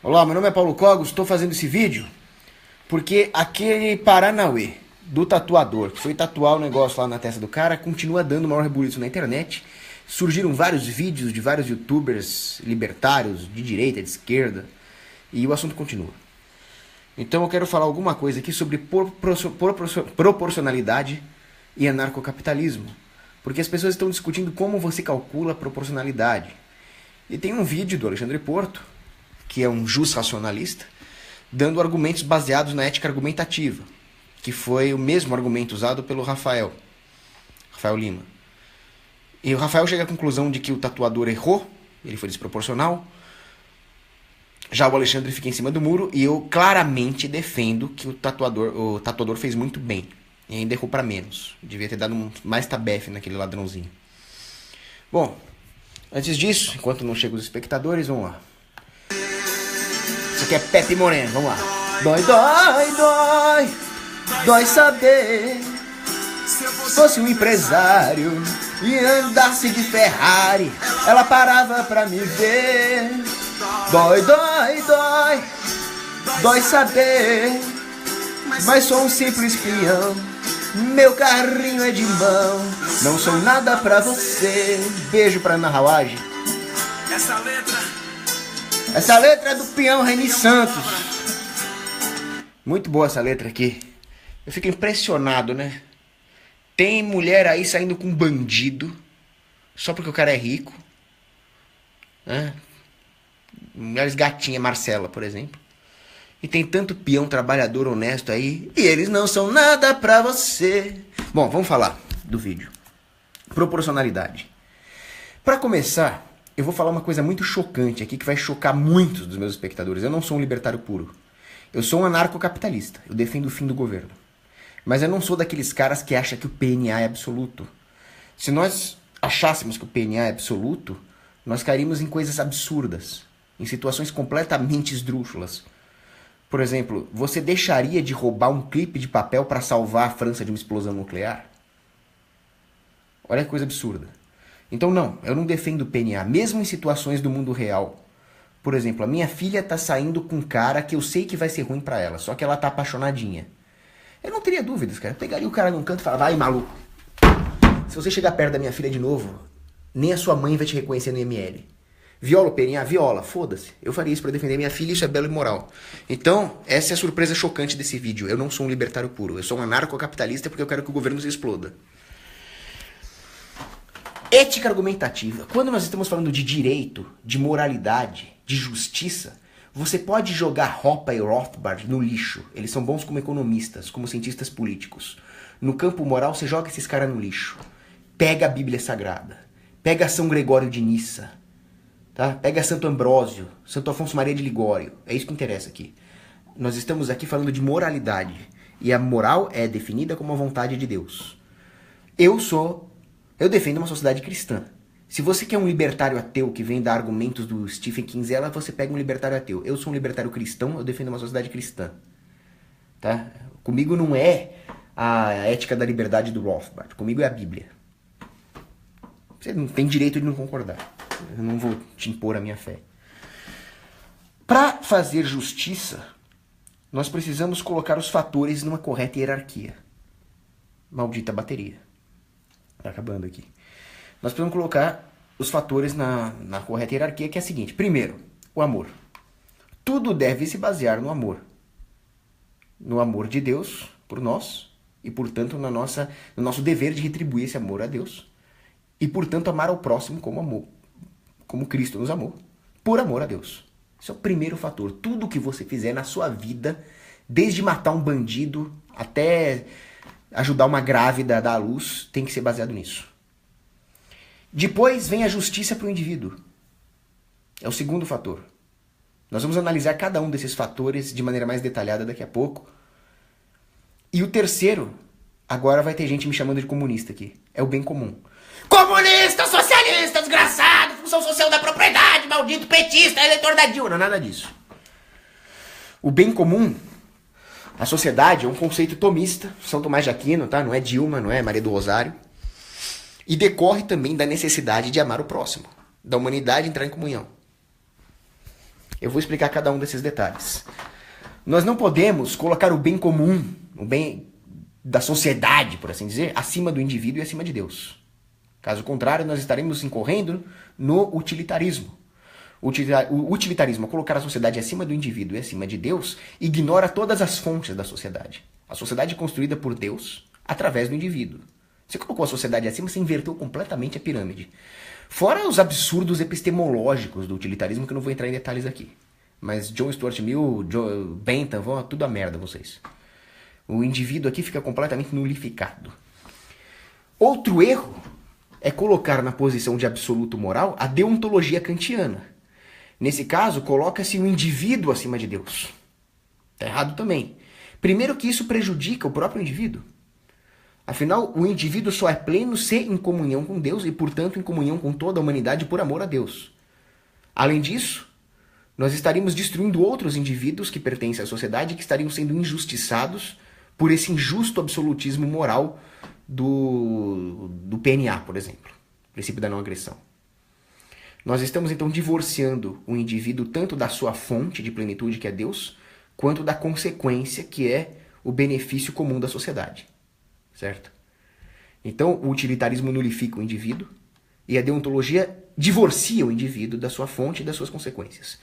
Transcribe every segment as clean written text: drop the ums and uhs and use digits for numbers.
Olá, meu nome é Paulo Cogos, estou fazendo esse vídeo porque aquele Paranauê do tatuador que foi tatuar o negócio lá na testa do cara continua dando o maior rebuliço na internet. Surgiram vários vídeos de vários youtubers libertários, de direita, de esquerda, e o assunto continua. Então eu quero falar alguma coisa aqui sobre proporcionalidade e anarcocapitalismo, porque as pessoas estão discutindo como você calcula a proporcionalidade. E tem um vídeo do Alexandre Porto, que é um jus-racionalista, dando argumentos baseados na ética argumentativa, que foi o mesmo argumento usado pelo Rafael Lima. E o Rafael chega à conclusão de que o tatuador errou, ele foi desproporcional. Já o Alexandre fica em cima do muro e eu claramente defendo que o tatuador fez muito bem. E ainda errou para menos. Devia ter dado mais tabefe naquele ladrãozinho. Bom, antes disso, enquanto não chegam os espectadores, vamos lá. Isso aqui é Pepe Moreno, vamos lá. Dói, dói, dói, dói saber. Se fosse um empresário e andasse de Ferrari, ela parava pra me ver. Dói, dói, dói, dói saber. Mas sou um simples peão, meu carrinho é de mão. Não sou nada pra você. Beijo pra Ana Hawaj. Essa letra é do peão Reni Santos. Muito boa essa letra aqui. Eu fico impressionado, né? Tem mulher aí saindo com bandido só porque o cara é rico, né? Mulheres gatinha, Marcela, por exemplo. E tem tanto peão trabalhador honesto aí, e eles não são nada pra você. Bom, vamos falar do vídeo. Proporcionalidade. Pra começar, eu vou falar uma coisa muito chocante aqui, que vai chocar muitos dos meus espectadores. Eu não sou um libertário puro. Eu sou um anarcocapitalista. Eu defendo o fim do governo. Mas eu não sou daqueles caras que acham que o PNA é absoluto. Se nós achássemos que o PNA é absoluto, nós cairíamos em coisas absurdas, em situações completamente esdrúxulas. Por exemplo, você deixaria de roubar um clipe de papel para salvar a França de uma explosão nuclear? Olha que coisa absurda. Então não, eu não defendo o PNA, mesmo em situações do mundo real. Por exemplo, a minha filha tá saindo com um cara que eu sei que vai ser ruim para ela, só que ela tá apaixonadinha. Eu não teria dúvidas, cara. Eu pegaria o cara num canto e falaria, vai, maluco. Se você chegar perto da minha filha de novo, nem a sua mãe vai te reconhecer no IML. Viola o PNA? Viola. Foda-se. Eu faria isso pra defender minha filha, isso é belo e moral. Então, essa é a surpresa chocante desse vídeo. Eu não sou um libertário puro. Eu sou um anarcocapitalista porque eu quero que o governo se exploda. Ética argumentativa. Quando nós estamos falando de direito, de moralidade, de justiça, você pode jogar Hoppe e Rothbard no lixo. Eles são bons como economistas, como cientistas políticos. No campo moral, você joga esses caras no lixo. Pega a Bíblia Sagrada. Pega São Gregório de Nissa. Tá? Pega Santo Ambrósio, Santo Afonso Maria de Ligório. É isso que interessa aqui. Nós estamos aqui falando de moralidade. E a moral é definida como a vontade de Deus. Eu defendo uma sociedade cristã. Se você quer um libertário ateu que vem dar argumentos do Stephen Kinsella, você pega um libertário ateu. Eu sou um libertário cristão, eu defendo uma sociedade cristã. Tá? Comigo não é a ética da liberdade do Rothbard. Comigo é a Bíblia. Você não tem direito de não concordar. Eu não vou te impor a minha fé. Para fazer justiça, nós precisamos colocar os fatores numa correta hierarquia. Maldita bateria. Tá acabando aqui. Nós precisamos colocar os fatores na correta hierarquia, que é a seguinte. Primeiro, o amor. Tudo deve se basear no amor. No amor de Deus por nós e, portanto, no nosso dever de retribuir esse amor a Deus e, portanto, amar ao próximo como Cristo nos amou, por amor a Deus. Esse é o primeiro fator. Tudo que você fizer na sua vida, desde matar um bandido até ajudar uma grávida a dar à luz, tem que ser baseado nisso. Depois vem a justiça para o indivíduo. É o segundo fator. Nós vamos analisar cada um desses fatores de maneira mais detalhada daqui a pouco. E o terceiro, agora vai ter gente me chamando de comunista aqui. É o bem comum. Comunista, socialista, desgraçado, função social da propriedade, maldito petista, eleitor da Dilma. Nada disso. O bem comum, a sociedade, é um conceito tomista. São Tomás de Aquino, tá? Não é Dilma, não é Maria do Rosário. E decorre também da necessidade de amar o próximo, da humanidade entrar em comunhão. Eu vou explicar cada um desses detalhes. Nós não podemos colocar o bem comum, o bem da sociedade, por assim dizer, acima do indivíduo e acima de Deus. Caso contrário, nós estaremos incorrendo no utilitarismo. O utilitarismo, colocar a sociedade acima do indivíduo e acima de Deus, ignora todas as fontes da sociedade. A sociedade é construída por Deus através do indivíduo. Você colocou a sociedade acima, você inverteu completamente a pirâmide. Fora os absurdos epistemológicos do utilitarismo, que eu não vou entrar em detalhes aqui. Mas John Stuart Mill, Bentham, vão tudo a merda vocês. O indivíduo aqui fica completamente nulificado. Outro erro é colocar na posição de absoluto moral a deontologia kantiana. Nesse caso, coloca-se o indivíduo acima de Deus. Está errado também. Primeiro que isso prejudica o próprio indivíduo. Afinal, o indivíduo só é pleno se em comunhão com Deus e, portanto, em comunhão com toda a humanidade por amor a Deus. Além disso, nós estaríamos destruindo outros indivíduos que pertencem à sociedade e que estariam sendo injustiçados por esse injusto absolutismo moral do PNA, por exemplo, princípio da não agressão. Nós estamos então divorciando o indivíduo tanto da sua fonte de plenitude, que é Deus, quanto da consequência, que é o benefício comum da sociedade. Certo? Então, o utilitarismo nulifica o indivíduo e a deontologia divorcia o indivíduo da sua fonte e das suas consequências.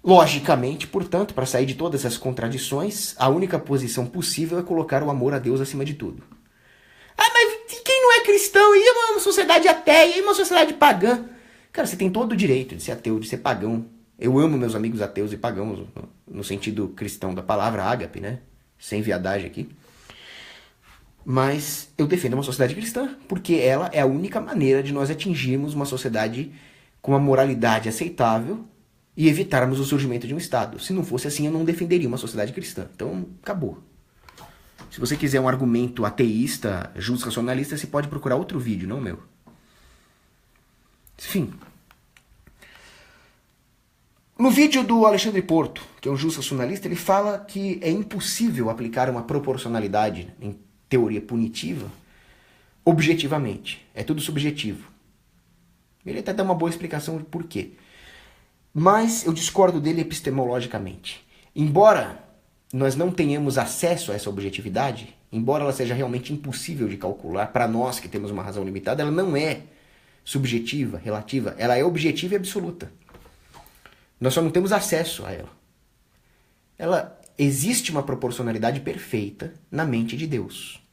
Logicamente, portanto, para sair de todas essas contradições, a única posição possível é colocar o amor a Deus acima de tudo. Ah, mas quem não é cristão? E uma sociedade ateia? E uma sociedade pagã? Cara, você tem todo o direito de ser ateu, de ser pagão. Eu amo meus amigos ateus e pagãos, no sentido cristão da palavra ágape, né? Sem viadagem aqui. Mas eu defendo uma sociedade cristã, porque ela é a única maneira de nós atingirmos uma sociedade com uma moralidade aceitável e evitarmos o surgimento de um Estado. Se não fosse assim, eu não defenderia uma sociedade cristã. Então, acabou. Se você quiser um argumento ateísta, justo racionalista, você pode procurar outro vídeo, não o meu. Enfim. No vídeo do Alexandre Porto, que é um justo racionalista, ele fala que é impossível aplicar uma proporcionalidade em teoria punitiva objetivamente. É tudo subjetivo. Ele até dá uma boa explicação de por quê. Mas eu discordo dele epistemologicamente. Embora nós não tenhamos acesso a essa objetividade, embora ela seja realmente impossível de calcular, para nós que temos uma razão limitada, ela não é subjetiva, relativa, ela é objetiva e absoluta. Nós só não temos acesso a ela. Ela existe uma proporcionalidade perfeita na mente de Deus.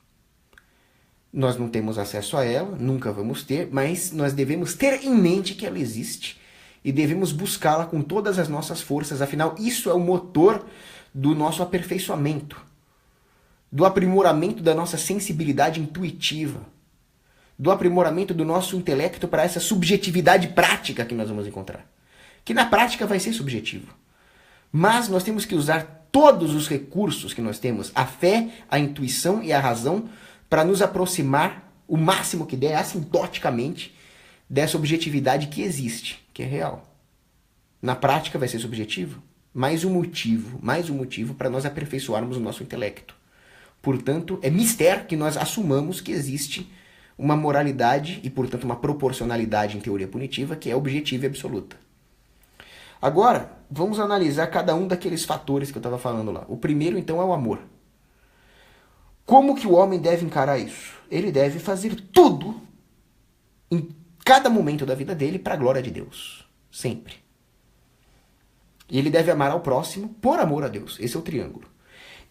Nós não temos acesso a ela, nunca vamos ter, mas nós devemos ter em mente que ela existe e devemos buscá-la com todas as nossas forças. Afinal, isso é o motor do nosso aperfeiçoamento, do aprimoramento da nossa sensibilidade intuitiva, do aprimoramento do nosso intelecto para essa subjetividade prática que nós vamos encontrar. Que na prática vai ser subjetivo. Mas nós temos que usar todos os recursos que nós temos, a fé, a intuição e a razão, para nos aproximar o máximo que der, assintoticamente, dessa objetividade que existe, que é real. Na prática vai ser subjetivo. Mais um motivo para nós aperfeiçoarmos o nosso intelecto. Portanto, é mistério que nós assumamos que existe uma moralidade e, portanto, uma proporcionalidade em teoria punitiva que é objetiva e absoluta. Agora, vamos analisar cada um daqueles fatores que eu estava falando lá. O primeiro, então, é o amor. Como que o homem deve encarar isso? Ele deve fazer tudo, em cada momento da vida dele, para a glória de Deus. Sempre. E ele deve amar ao próximo por amor a Deus. Esse é o triângulo.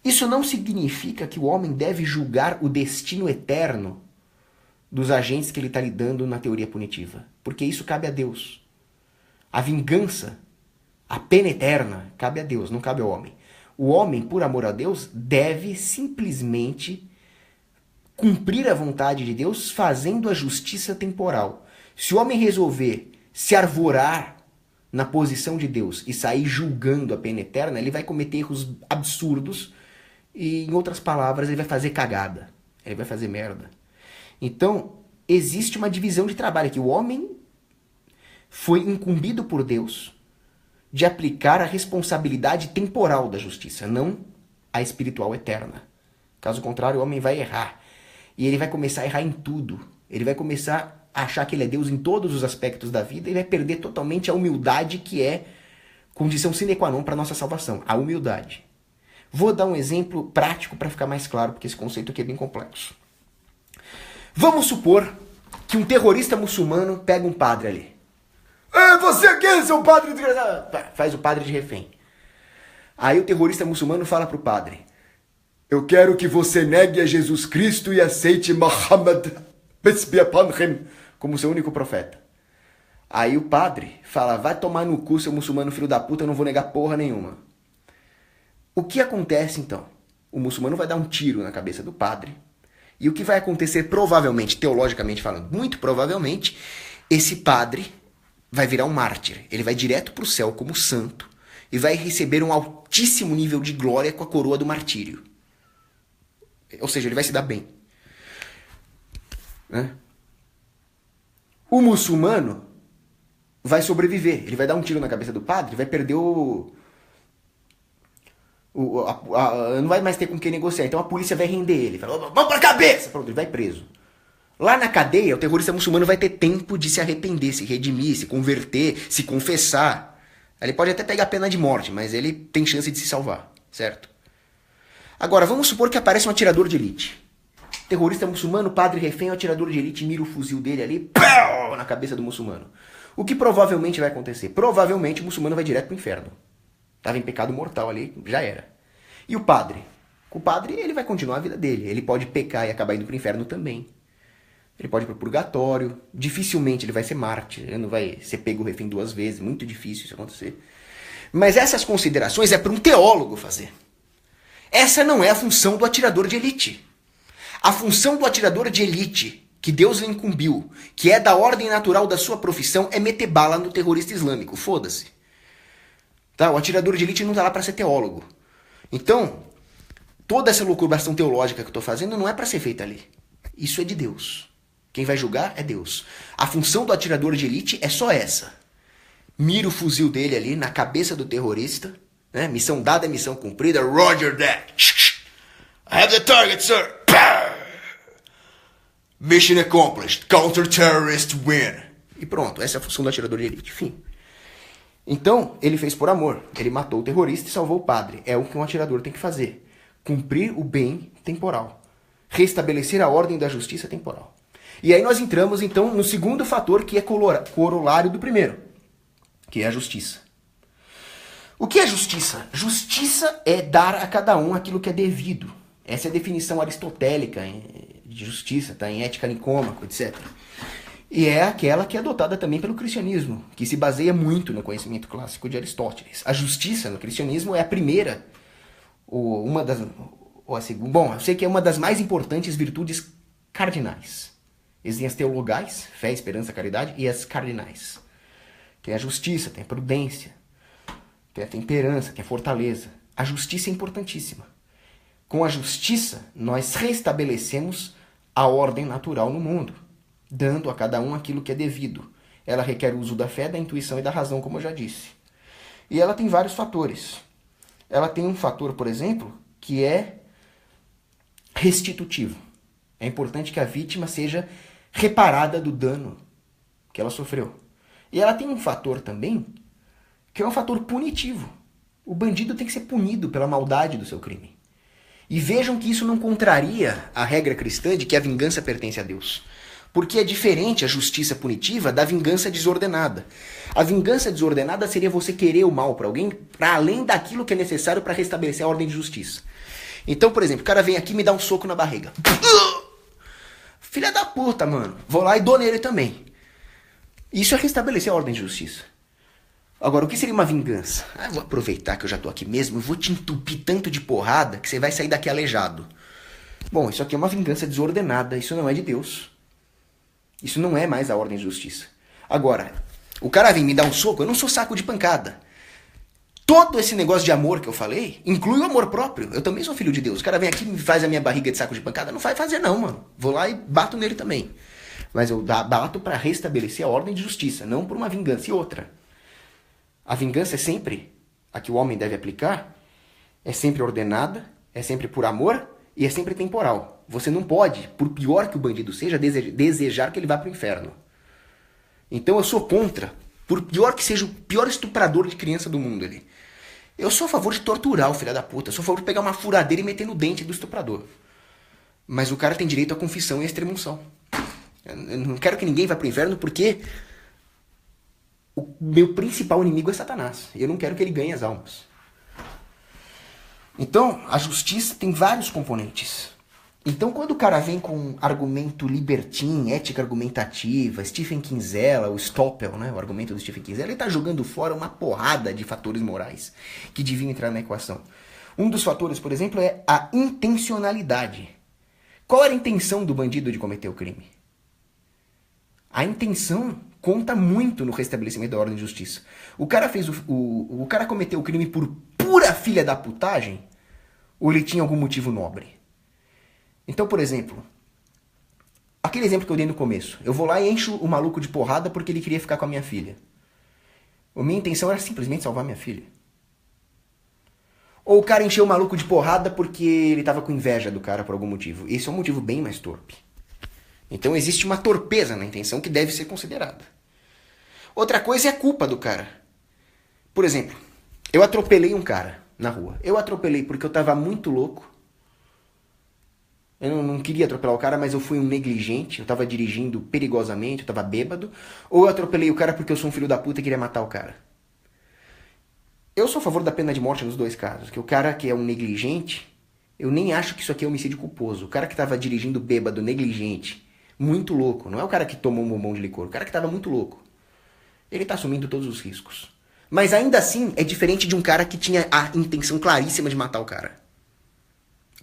Isso não significa que o homem deve julgar o destino eterno dos agentes que ele está lidando na teoria punitiva. Porque isso cabe a Deus. A vingança, a pena eterna, cabe a Deus, não cabe ao homem. O homem, por amor a Deus, deve simplesmente cumprir a vontade de Deus fazendo a justiça temporal. Se o homem resolver se arvorar na posição de Deus e sair julgando a pena eterna, ele vai cometer erros absurdos e, em outras palavras, ele vai fazer cagada. Ele vai fazer merda. Então, existe uma divisão de trabalho aqui. O homem foi incumbido por Deus de aplicar a responsabilidade temporal da justiça, não a espiritual eterna. Caso contrário, o homem vai errar. E ele vai começar a errar em tudo. Ele vai começar a achar que ele é Deus em todos os aspectos da vida e vai perder totalmente a humildade que é condição sine qua non para nossa salvação, a humildade. Vou dar um exemplo prático para ficar mais claro, porque esse conceito aqui é bem complexo. Vamos supor que um terrorista muçulmano pega um padre ali. Você aqui, seu padre desgraçado! Faz o padre de refém. Aí o terrorista muçulmano fala pro padre: eu quero que você negue a Jesus Cristo e aceite Muhammad como seu único profeta. Aí o padre fala: vai tomar no cu, seu muçulmano filho da puta, eu não vou negar porra nenhuma. O que acontece então? O muçulmano vai dar um tiro na cabeça do padre. E o que vai acontecer, provavelmente, teologicamente falando, muito provavelmente, esse padre vai virar um mártir. Ele vai direto para o céu como santo e vai receber um altíssimo nível de glória com a coroa do martírio. Ou seja, ele vai se dar bem. Né? O muçulmano vai sobreviver. Ele vai dar um tiro na cabeça do padre, vai perder não vai mais ter com quem negociar. Então a polícia vai render ele. Fala: vamos pra cabeça! Pronto, ele vai preso. Lá na cadeia, o terrorista muçulmano vai ter tempo de se arrepender, se redimir, se converter, se confessar. Ele pode até pegar a pena de morte, mas ele tem chance de se salvar, certo? Agora, vamos supor que aparece um atirador de elite. Terrorista muçulmano, padre refém, o atirador de elite mira o fuzil dele ali, pau, na cabeça do muçulmano. O que provavelmente vai acontecer? Provavelmente o muçulmano vai direto pro inferno. Estava em pecado mortal ali, já era. E o padre? O padre, ele vai continuar a vida dele. Ele pode pecar e acabar indo pro inferno também. Ele pode ir pro purgatório. Dificilmente ele vai ser mártir. Ele não vai ser pego refém 2 vezes. Muito difícil isso acontecer. Mas essas considerações é para um teólogo fazer. Essa não é a função do atirador de elite. A função do atirador de elite, que Deus lhe incumbiu, que é da ordem natural da sua profissão, é meter bala no terrorista islâmico. Foda-se. Tá? O atirador de elite não está lá para ser teólogo. Então, toda essa loucubração teológica que eu estou fazendo não é para ser feita ali. Isso é de Deus. Quem vai julgar é Deus. A função do atirador de elite é só essa. Mira o fuzil dele ali na cabeça do terrorista. Né? Missão dada, missão cumprida. Roger that. I have the target, sir. Mission accomplished. Counter-terrorist win. E pronto, essa é a função do atirador de elite. Fim. Então, ele fez por amor. Ele matou o terrorista e salvou o padre. É o que um atirador tem que fazer. Cumprir o bem temporal. Restabelecer a ordem da justiça temporal. E aí nós entramos, então, no segundo fator, que é corolário do primeiro, que é a justiça. O que é justiça? Justiça é dar a cada um aquilo que é devido. Essa é a definição aristotélica de justiça, tá? Em Ética Nicômaco, etc. E é aquela que é adotada também pelo cristianismo, que se baseia muito no conhecimento clássico de Aristóteles. A justiça no cristianismo é a primeira, ou a segunda, bom, eu sei que é uma das mais importantes virtudes cardinais. Existem as teologais, fé, esperança, caridade, e as cardinais. Tem a justiça, tem a prudência, tem a temperança, tem a fortaleza. A justiça é importantíssima. Com a justiça, nós restabelecemos a ordem natural no mundo, dando a cada um aquilo que é devido. Ela requer o uso da fé, da intuição e da razão, como eu já disse. E ela tem vários fatores. Ela tem um fator, por exemplo, que é restitutivo. É importante que a vítima seja reparada do dano que ela sofreu. E ela tem um fator também, que é um fator punitivo. O bandido tem que ser punido pela maldade do seu crime. E vejam que isso não contraria a regra cristã de que a vingança pertence a Deus. Porque é diferente a justiça punitiva da vingança desordenada. A vingança desordenada seria você querer o mal para alguém para além daquilo que é necessário para restabelecer a ordem de justiça. Então, por exemplo, o cara vem aqui e me dá um soco na barriga. Filha da puta, mano. Vou lá e dou nele também. Isso é restabelecer a ordem de justiça. Agora, o que seria uma vingança? Vou aproveitar que eu já tô aqui mesmo e vou te entupir tanto de porrada que você vai sair daqui aleijado. Bom, isso aqui é uma vingança desordenada. Isso não é de Deus. Isso não é mais a ordem de justiça. Agora, o cara vem me dar um soco, eu não sou saco de pancada. Todo esse negócio de amor que eu falei, inclui o amor próprio. Eu também sou filho de Deus. O cara vem aqui e me faz a minha barriga de saco de pancada. Não vai fazer não, mano. Vou lá e bato nele também. Mas eu bato para restabelecer a ordem de justiça, não por uma vingança. E outra, a vingança é sempre, a que o homem deve aplicar, é sempre ordenada, é sempre por amor e é sempre temporal. Você não pode, por pior que o bandido seja, desejar que ele vá para o inferno. Então eu sou contra Por pior que seja o pior estuprador de criança do mundo ele. Eu sou a favor de torturar o filho da puta. Eu sou a favor de pegar uma furadeira e meter no dente do estuprador. Mas o cara tem direito à confissão e à extremunção. Eu não quero que ninguém vá pro inferno porque o meu principal inimigo é Satanás. Eu não quero que ele ganhe as almas. Então, a justiça tem vários componentes. Então, quando o cara vem com argumento libertino, ética argumentativa, Stephen Kinsella, o Stoppel, né, o argumento do Stephen Kinsella, ele está jogando fora uma porrada de fatores morais que deviam entrar na equação. Um dos fatores, por exemplo, é a intencionalidade. Qual era a intenção do bandido de cometer o crime? A intenção conta muito no restabelecimento da ordem de justiça. O cara o cara cometeu o crime por pura filha da putagem ou ele tinha algum motivo nobre? Então, por exemplo, aquele exemplo que eu dei no começo. Eu vou lá e encho o maluco de porrada porque ele queria ficar com a minha filha. A minha intenção era simplesmente salvar minha filha. Ou o cara encheu o maluco de porrada porque ele estava com inveja do cara por algum motivo. Esse é um motivo bem mais torpe. Então existe uma torpeza na intenção que deve ser considerada. Outra coisa é a culpa do cara. Por exemplo, eu atropelei um cara na rua. Eu atropelei porque eu estava muito louco. Eu não queria atropelar o cara, mas eu fui um negligente. Eu tava dirigindo perigosamente, eu tava bêbado. Ou eu atropelei o cara porque eu sou um filho da puta e queria matar o cara. Eu sou a favor da pena de morte nos dois casos. Que o cara que é um negligente, eu nem acho que isso aqui é homicídio culposo. O cara que tava dirigindo bêbado, negligente, muito louco. Não é o cara que tomou um bombom de licor. O cara que tava muito louco. Ele tá assumindo todos os riscos. Mas ainda assim, é diferente de um cara que tinha a intenção claríssima de matar o cara.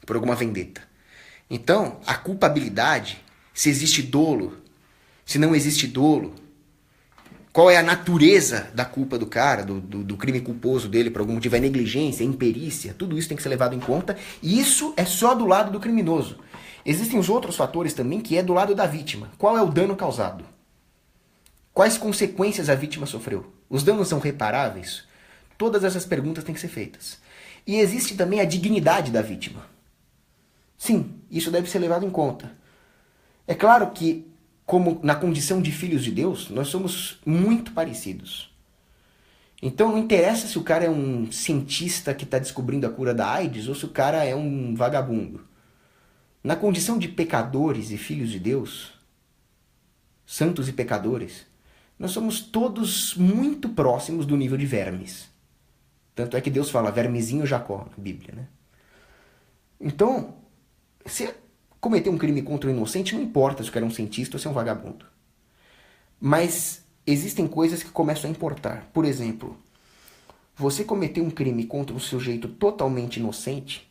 Por alguma vendetta. Então, a culpabilidade, se existe dolo, se não existe dolo, qual é a natureza da culpa do cara, do crime culposo dele, por algum motivo, é negligência, é imperícia, tudo isso tem que ser levado em conta, e isso é só do lado do criminoso. Existem os outros fatores também que é do lado da vítima. Qual é o dano causado? Quais consequências a vítima sofreu? Os danos são reparáveis? Todas essas perguntas têm que ser feitas. E existe também a dignidade da vítima. Sim, isso deve ser levado em conta. É claro que, como na condição de filhos de Deus, nós somos muito parecidos. Então não interessa se o cara é um cientista que está descobrindo a cura da AIDS ou se o cara é um vagabundo. Na condição de pecadores e filhos de Deus, santos e pecadores, nós somos todos muito próximos do nível de vermes. Tanto é que Deus fala vermezinho Jacó na Bíblia, né? Então, se cometer um crime contra o inocente, não importa se o cara é um cientista ou se é um vagabundo. Mas existem coisas que começam a importar. Por exemplo, você cometer um crime contra um sujeito totalmente inocente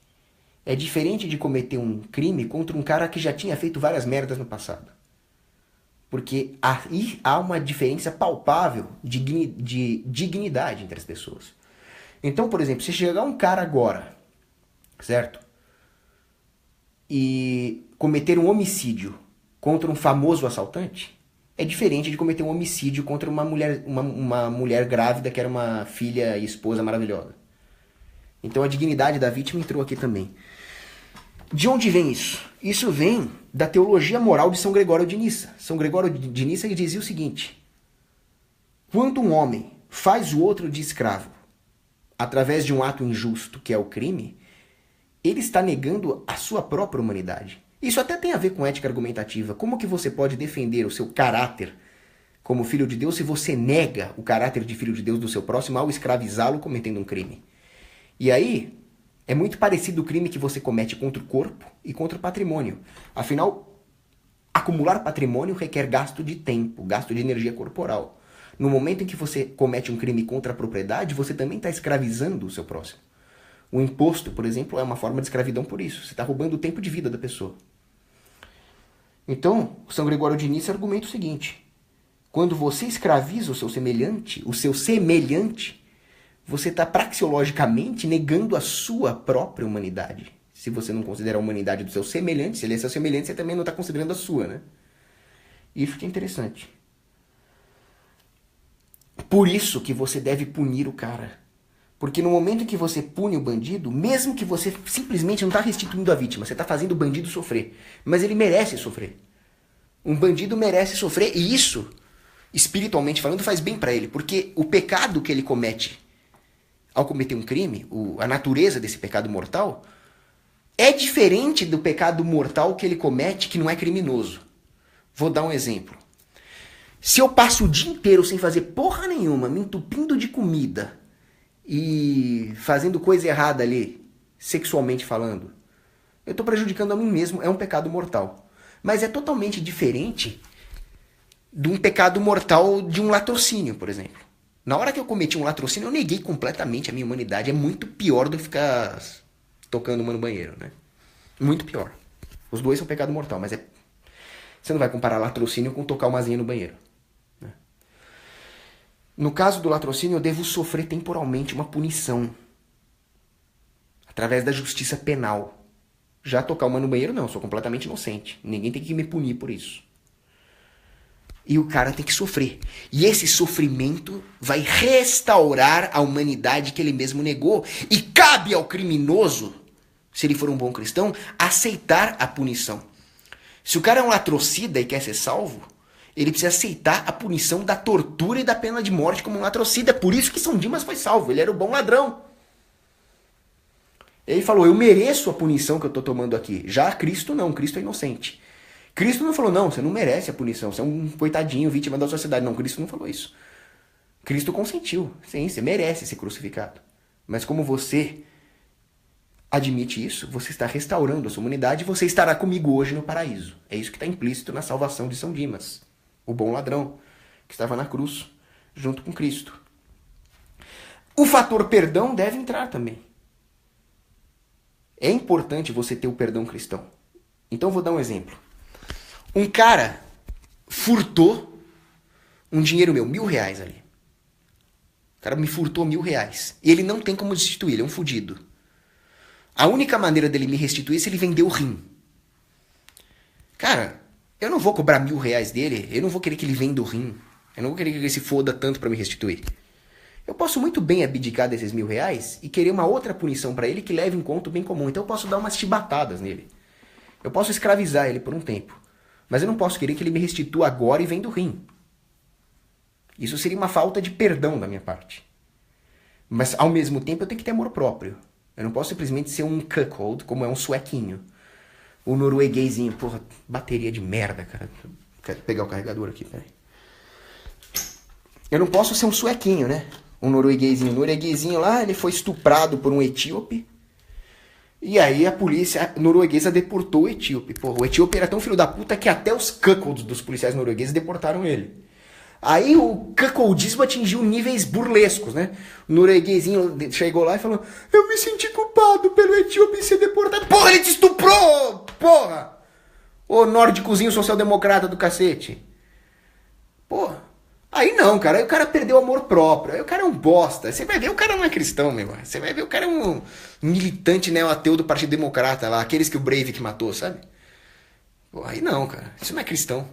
é diferente de cometer um crime contra um cara que já tinha feito várias merdas no passado. Porque aí há uma diferença palpável de dignidade entre as pessoas. Então, por exemplo, se chegar um cara agora, certo? E cometer um homicídio contra um famoso assaltante, é diferente de cometer um homicídio contra uma mulher grávida que era uma filha e esposa maravilhosa. Então a dignidade da vítima entrou aqui também. De onde vem isso? Isso vem da teologia moral de São Gregório de Nissa. São Gregório de Nissa ele dizia o seguinte: quando um homem faz o outro de escravo através de um ato injusto, que é o crime, ele está negando a sua própria humanidade. Isso até tem a ver com ética argumentativa. Como que você pode defender o seu caráter como filho de Deus se você nega o caráter de filho de Deus do seu próximo ao escravizá-lo cometendo um crime? E aí, é muito parecido o crime que você comete contra o corpo e contra o patrimônio. Afinal, acumular patrimônio requer gasto de tempo, gasto de energia corporal. No momento em que você comete um crime contra a propriedade, você também está escravizando o seu próximo. O imposto, por exemplo, é uma forma de escravidão por isso. Você está roubando o tempo de vida da pessoa. Então, São Gregório de Nissa argumenta o seguinte: quando você escraviza o seu semelhante, você está praxeologicamente negando a sua própria humanidade. Se você não considera a humanidade do seu semelhante, se ele é seu semelhante, você também não está considerando a sua, né? Isso que é interessante. Por isso que você deve punir o cara. Porque no momento em que você pune o bandido, mesmo que você simplesmente não está restituindo a vítima, você está fazendo o bandido sofrer. Mas ele merece sofrer. Um bandido merece sofrer, e isso espiritualmente falando, faz bem para ele, porque o pecado que ele comete ao cometer um crime, a natureza desse pecado mortal, é diferente do pecado mortal que ele comete que não é criminoso. Vou dar um exemplo. Se eu passo o dia inteiro sem fazer porra nenhuma, me entupindo de comida e fazendo coisa errada ali, sexualmente falando, eu estou prejudicando a mim mesmo, é um pecado mortal. Mas é totalmente diferente de um pecado mortal de um latrocínio, por exemplo. Na hora que eu cometi um latrocínio, eu neguei completamente a minha humanidade. É muito pior do que ficar tocando uma no banheiro, né? Muito pior. Os dois são pecado mortal, mas você não vai comparar latrocínio com tocar uma asinha no banheiro, né? No caso do latrocínio, eu devo sofrer temporalmente uma punição através da justiça penal. Já tocar uma no banheiro, não. Eu sou completamente inocente. Ninguém tem que me punir por isso. E o cara tem que sofrer. E esse sofrimento vai restaurar a humanidade que ele mesmo negou. E cabe ao criminoso, se ele for um bom cristão, aceitar a punição. Se o cara é um latrocida e quer ser salvo, ele precisa aceitar a punição da tortura e da pena de morte como um latrocida. Por isso que São Dimas foi salvo. Ele era o bom ladrão. Ele falou, eu mereço a punição que eu estou tomando aqui. Já Cristo não, Cristo é inocente. Cristo não falou, não, você não merece a punição, você é um coitadinho, vítima da sociedade. Não, Cristo não falou isso. Cristo consentiu. Sim, você merece ser crucificado. Mas como você admite isso, você está restaurando a sua humanidade e você estará comigo hoje no paraíso. É isso que está implícito na salvação de São Dimas, o bom ladrão, que estava na cruz junto com Cristo. O fator perdão deve entrar também. É importante você ter o perdão cristão. Então eu vou dar um exemplo. Um cara furtou um dinheiro meu, R$1.000 ali. O cara me furtou R$1.000. E ele não tem como restituir, ele é um fudido. A única maneira dele me restituir é se ele vender o rim. Cara, eu não vou cobrar R$1.000 dele, eu não vou querer que ele venda o rim. Eu não vou querer que ele se foda tanto pra me restituir. Eu posso muito bem abdicar desses R$1.000 e querer uma outra punição pra ele que leve em conta o bem comum. Então eu posso dar umas chibatadas nele. Eu posso escravizar ele por um tempo. Mas eu não posso querer que ele me restitua agora e venda o rim. Isso seria uma falta de perdão da minha parte. Mas, ao mesmo tempo, eu tenho que ter amor próprio. Eu não posso simplesmente ser um cuckold, como é um suequinho. O norueguesinho. Porra, bateria de merda, cara. Quero pegar o carregador aqui, peraí. Eu não posso ser um suequinho, né? Um norueguesinho. O norueguesinho lá, ele foi estuprado por um etíope. E aí a polícia norueguesa deportou o etíope. Porra, o etíope era tão filho da puta que até os cuckolds dos policiais noruegueses deportaram ele. Aí o cuckoldismo atingiu níveis burlescos, né? O norueguesinho chegou lá e falou, eu me senti culpado pelo etíope ser deportado. Porra, ele te estuprou! Porra! Ô nórdicozinho social-democrata do cacete. Porra. Aí não, cara. Aí o cara perdeu o amor próprio. Aí o cara é um bosta. Você vai ver, o cara não é cristão, meu. Você vai ver, o cara é um militante neo-ateu do Partido Democrata lá. Aqueles que o Breivik matou, sabe? Pô, aí não, cara. Isso não é cristão.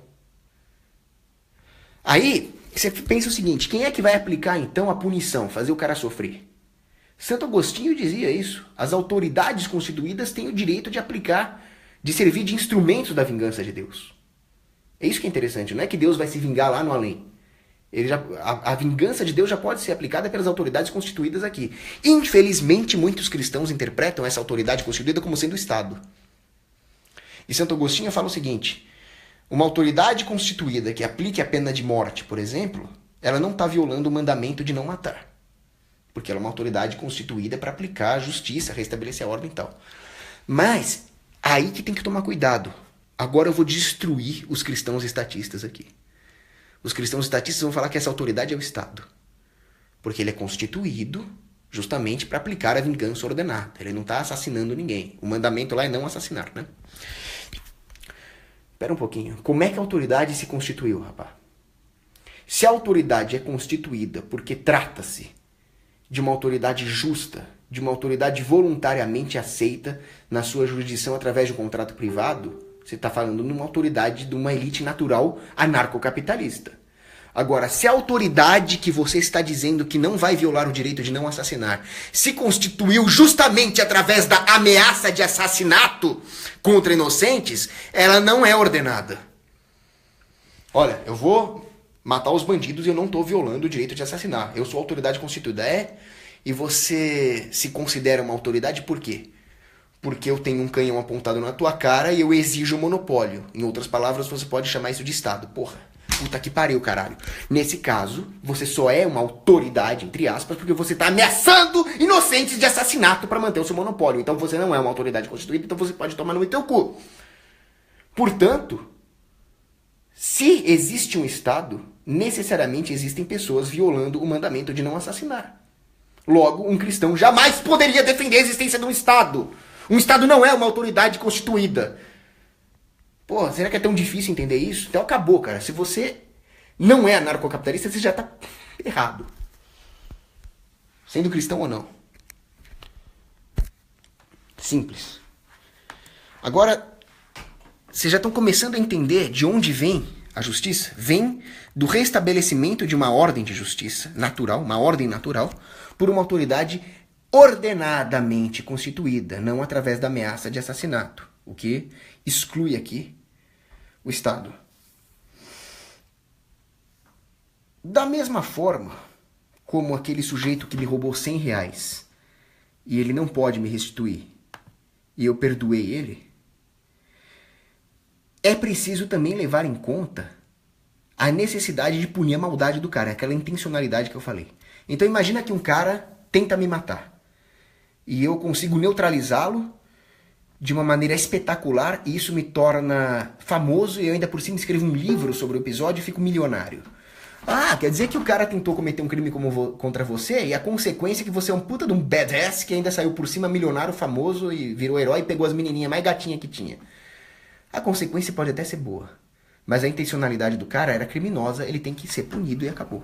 Aí, você pensa o seguinte. Quem é que vai aplicar, então, a punição? Fazer o cara sofrer? Santo Agostinho dizia isso. As autoridades constituídas têm o direito de aplicar, de servir de instrumentos da vingança de Deus. É isso que é interessante. Não é que Deus vai se vingar lá no além. A vingança de Deus já pode ser aplicada pelas autoridades constituídas aqui. Infelizmente, muitos cristãos interpretam essa autoridade constituída como sendo o Estado. E Santo Agostinho fala o seguinte, uma autoridade constituída que aplique a pena de morte, por exemplo, ela não está violando o mandamento de não matar. Porque ela é uma autoridade constituída para aplicar a justiça, restabelecer a ordem e tal. Mas, aí que tem que tomar cuidado. Agora eu vou destruir os cristãos estatistas aqui. Os cristãos estatistas vão falar que essa autoridade é o Estado. Porque ele é constituído justamente para aplicar a vingança ordenada. Ele não está assassinando ninguém. O mandamento lá é não assassinar, né? Espera um pouquinho. Como é que a autoridade se constituiu, rapaz? Se a autoridade é constituída porque trata-se de uma autoridade justa, de uma autoridade voluntariamente aceita na sua jurisdição através de um contrato privado, você está falando de uma autoridade de uma elite natural anarcocapitalista. Agora, se a autoridade que você está dizendo que não vai violar o direito de não assassinar se constituiu justamente através da ameaça de assassinato contra inocentes, ela não é ordenada. Olha, eu vou Matar os bandidos, eu não tô violando o direito de assassinar. Eu sou autoridade constituída. E você se considera uma autoridade por quê? Porque eu tenho um canhão apontado na tua cara e eu exijo monopólio. Em outras palavras, você pode chamar isso de Estado. Porra, puta que pariu, caralho. Nesse caso, você só é uma autoridade, entre aspas, porque você tá ameaçando inocentes de assassinato para manter o seu monopólio. Então você não é uma autoridade constituída, então você pode tomar no teu cu. Portanto, se existe um Estado, necessariamente existem pessoas violando o mandamento de não assassinar. Logo, um cristão jamais poderia defender a existência de um Estado. Um Estado não é uma autoridade constituída. Pô, será que é tão difícil entender isso? Então acabou, cara. Se você não é anarcocapitalista, você já tá errado. Sendo cristão ou não. Simples. Agora, vocês já estão começando a entender de onde vem a justiça? Vem do restabelecimento de uma ordem de justiça natural, uma ordem natural, por uma autoridade ordenadamente constituída, não através da ameaça de assassinato, o que exclui aqui o Estado. Da mesma forma como aquele sujeito que me roubou R$100 e ele não pode me restituir e eu perdoei ele, é preciso também levar em conta a necessidade de punir a maldade do cara, aquela intencionalidade que eu falei. Então imagina que um cara tenta me matar e eu consigo neutralizá-lo de uma maneira espetacular e isso me torna famoso e eu ainda por cima escrevo um livro sobre o episódio e fico milionário. Ah, quer dizer que o cara tentou cometer um crime contra você e a consequência é que você é um puta de um badass que ainda saiu por cima milionário, famoso e virou herói e pegou as menininhas mais gatinhas que tinha. A consequência pode até ser boa, mas a intencionalidade do cara era criminosa, ele tem que ser punido e acabou.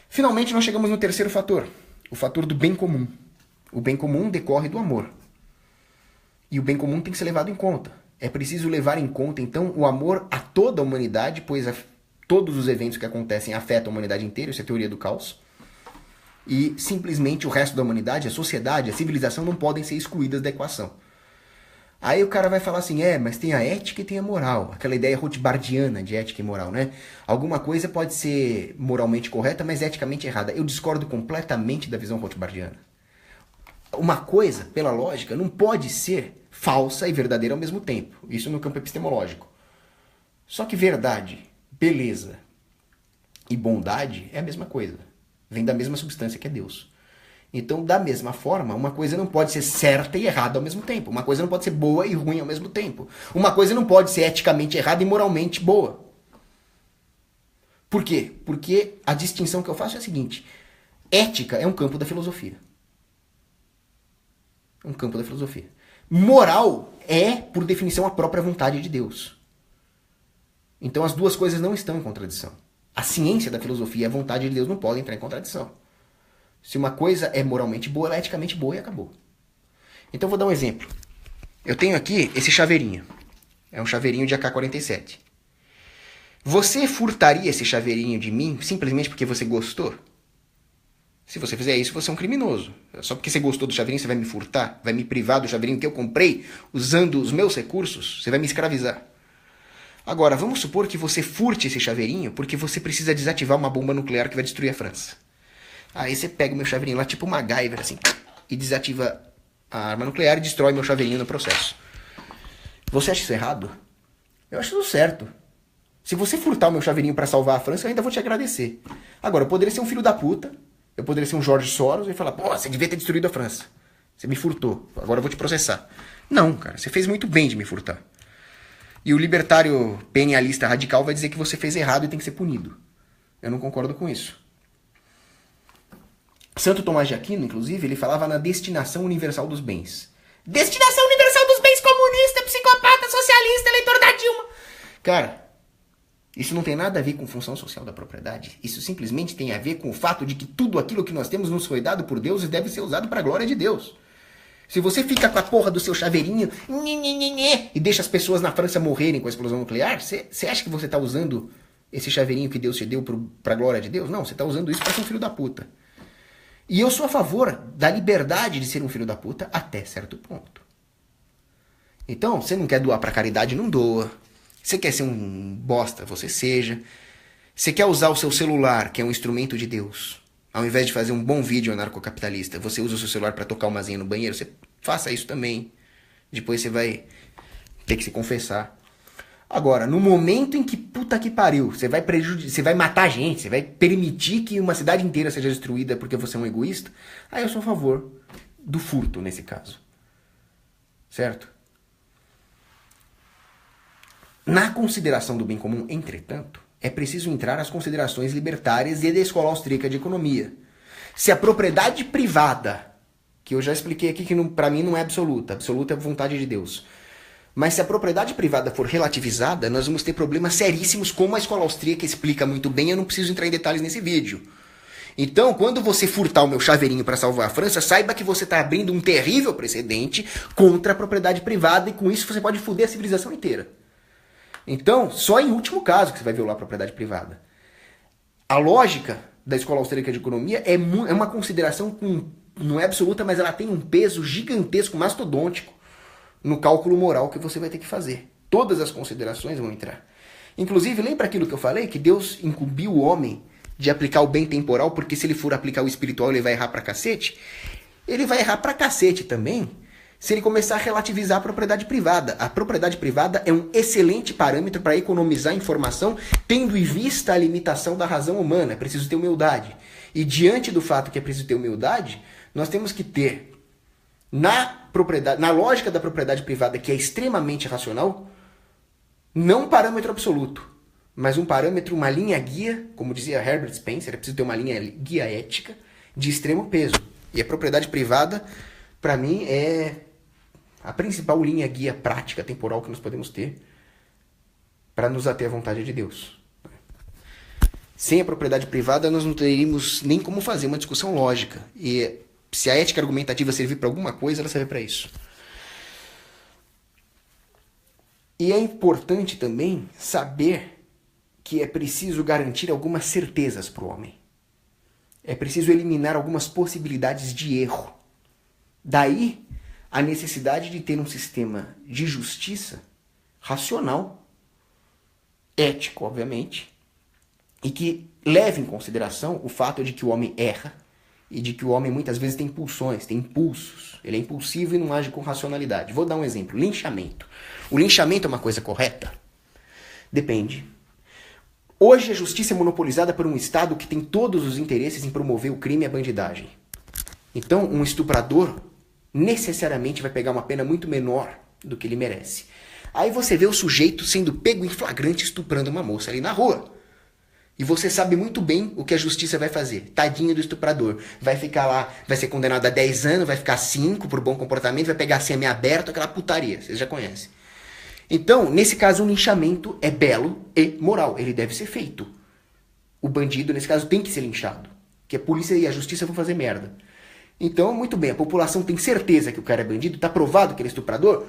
Finalmente nós chegamos no terceiro fator, o fator do bem comum. O bem comum decorre do amor. E o bem comum tem que ser levado em conta. É preciso levar em conta, então, o amor a toda a humanidade, pois todos os eventos que acontecem afetam a humanidade inteira, isso é a teoria do caos. E simplesmente o resto da humanidade, a sociedade, a civilização não podem ser excluídas da equação. Aí o cara vai falar assim, mas tem a ética e tem a moral. Aquela ideia rothbardiana de ética e moral, né? Alguma coisa pode ser moralmente correta, mas eticamente errada. Eu discordo completamente da visão rothbardiana. Uma coisa, pela lógica, não pode ser falsa e verdadeira ao mesmo tempo. Isso no campo epistemológico. Só que verdade, beleza e bondade é a mesma coisa. Vem da mesma substância que é Deus. Então, da mesma forma, uma coisa não pode ser certa e errada ao mesmo tempo. Uma coisa não pode ser boa e ruim ao mesmo tempo. Uma coisa não pode ser eticamente errada e moralmente boa. Por quê? Porque a distinção que eu faço é a seguinte. Ética é um campo da filosofia. Um campo da filosofia. Moral é, por definição, a própria vontade de Deus. Então as duas coisas não estão em contradição. A ciência da filosofia e a vontade de Deus não podem entrar em contradição. Se uma coisa é moralmente boa, ela é eticamente boa e acabou. Então eu vou dar um exemplo. Eu tenho aqui esse chaveirinho. É um chaveirinho de AK-47. Você furtaria esse chaveirinho de mim simplesmente porque você gostou? Se você fizer isso, você é um criminoso. Só porque você gostou do chaveirinho, você vai me furtar? Vai me privar do chaveirinho que eu comprei usando os meus recursos? Você vai me escravizar. Agora, vamos supor que você furte esse chaveirinho porque você precisa desativar uma bomba nuclear que vai destruir a França. Aí você pega o meu chaveirinho lá, tipo uma MacGyver, assim, e desativa a arma nuclear e destrói meu chaveirinho no processo. Você acha isso errado? Eu acho isso certo. Se você furtar o meu chaveirinho pra salvar a França, eu ainda vou te agradecer. Agora, eu poderia ser um filho da puta, eu poderia ser um Jorge Soros e falar, pô, você devia ter destruído a França. Você me furtou, agora eu vou te processar. Não, cara, você fez muito bem de me furtar. E o libertário penalista radical vai dizer que você fez errado e tem que ser punido. Eu não concordo com isso. Santo Tomás de Aquino, inclusive, ele falava na destinação universal dos bens. Destinação universal dos bens comunista, psicopata, socialista, eleitor da Dilma. Cara, isso não tem nada a ver com função social da propriedade. Isso simplesmente tem a ver com o fato de que tudo aquilo que nós temos nos foi dado por Deus e deve ser usado para a glória de Deus. Se você fica com a porra do seu chaveirinho e deixa as pessoas na França morrerem com a explosão nuclear, você acha que você está usando esse chaveirinho que Deus te deu para a glória de Deus? Não, você está usando isso para ser um filho da puta. E eu sou a favor da liberdade de ser um filho da puta até certo ponto. Então, você não quer doar pra caridade, não doa. Você quer ser um bosta, você seja. Você quer usar o seu celular, que é um instrumento de Deus, ao invés de fazer um bom vídeo anarcocapitalista, você usa o seu celular para tocar uma zinha no banheiro, você faça isso também. Depois você vai ter que se confessar. Agora, no momento em que, puta que pariu, você vai matar gente, você vai permitir que uma cidade inteira seja destruída porque você é um egoísta, aí eu sou a favor do furto nesse caso. Certo? Na consideração do bem comum, entretanto, é preciso entrar as considerações libertárias e da Escola Austríaca de Economia. Se a propriedade privada, que eu já expliquei aqui que para mim não é absoluta, absoluta é a vontade de Deus, mas se a propriedade privada for relativizada, nós vamos ter problemas seríssimos, como a Escola Austríaca explica muito bem, eu não preciso entrar em detalhes nesse vídeo. Então, quando você furtar o meu chaveirinho para salvar a França, saiba que você está abrindo um terrível precedente contra a propriedade privada e com isso você pode foder a civilização inteira. Então, só em último caso que você vai violar a propriedade privada. A lógica da Escola Austríaca de Economia é uma consideração não é absoluta, mas ela tem um peso gigantesco, mastodôntico, no cálculo moral que você vai ter que fazer. Todas as considerações vão entrar. Inclusive, lembra aquilo que eu falei? Que Deus incumbiu o homem de aplicar o bem temporal, porque se ele for aplicar o espiritual, ele vai errar pra cacete. Ele vai errar pra cacete também se ele começar a relativizar a propriedade privada. A propriedade privada é um excelente parâmetro para economizar informação, tendo em vista a limitação da razão humana. É preciso ter humildade. E diante do fato que é preciso ter humildade, nós temos que ter, na lógica da propriedade privada, que é extremamente racional, não um parâmetro absoluto, mas um parâmetro, uma linha guia, como dizia Herbert Spencer, é preciso ter uma linha guia ética de extremo peso. E a propriedade privada, para mim, é a principal linha guia prática temporal que nós podemos ter para nos ater à vontade de Deus. Sem a propriedade privada, nós não teríamos nem como fazer uma discussão lógica. E se a ética argumentativa servir para alguma coisa, ela serve para isso. E é importante também saber que é preciso garantir algumas certezas para o homem. É preciso eliminar algumas possibilidades de erro. Daí a necessidade de ter um sistema de justiça racional, ético, obviamente, e que leve em consideração o fato de que o homem erra e de que o homem muitas vezes tem pulsões, tem impulsos. Ele é impulsivo e não age com racionalidade. Vou dar um exemplo. Linchamento. O linchamento é uma coisa correta? Depende. Hoje a justiça é monopolizada por um Estado que tem todos os interesses em promover o crime e a bandidagem. Então, um estuprador necessariamente vai pegar uma pena muito menor do que ele merece. Aí você vê o sujeito sendo pego em flagrante estuprando uma moça ali na rua. E você sabe muito bem o que a justiça vai fazer. Tadinho do estuprador. Vai ficar lá, vai ser condenado a 10 anos, vai ficar 5 por bom comportamento, vai pegar semi-aberto, aquela putaria. Vocês já conhecem. Então, nesse caso, um linchamento é belo e moral. Ele deve ser feito. O bandido, nesse caso, tem que ser linchado. Que a polícia e a justiça vão fazer merda. Então, muito bem, a população tem certeza que o cara é bandido, tá provado que ele é estuprador,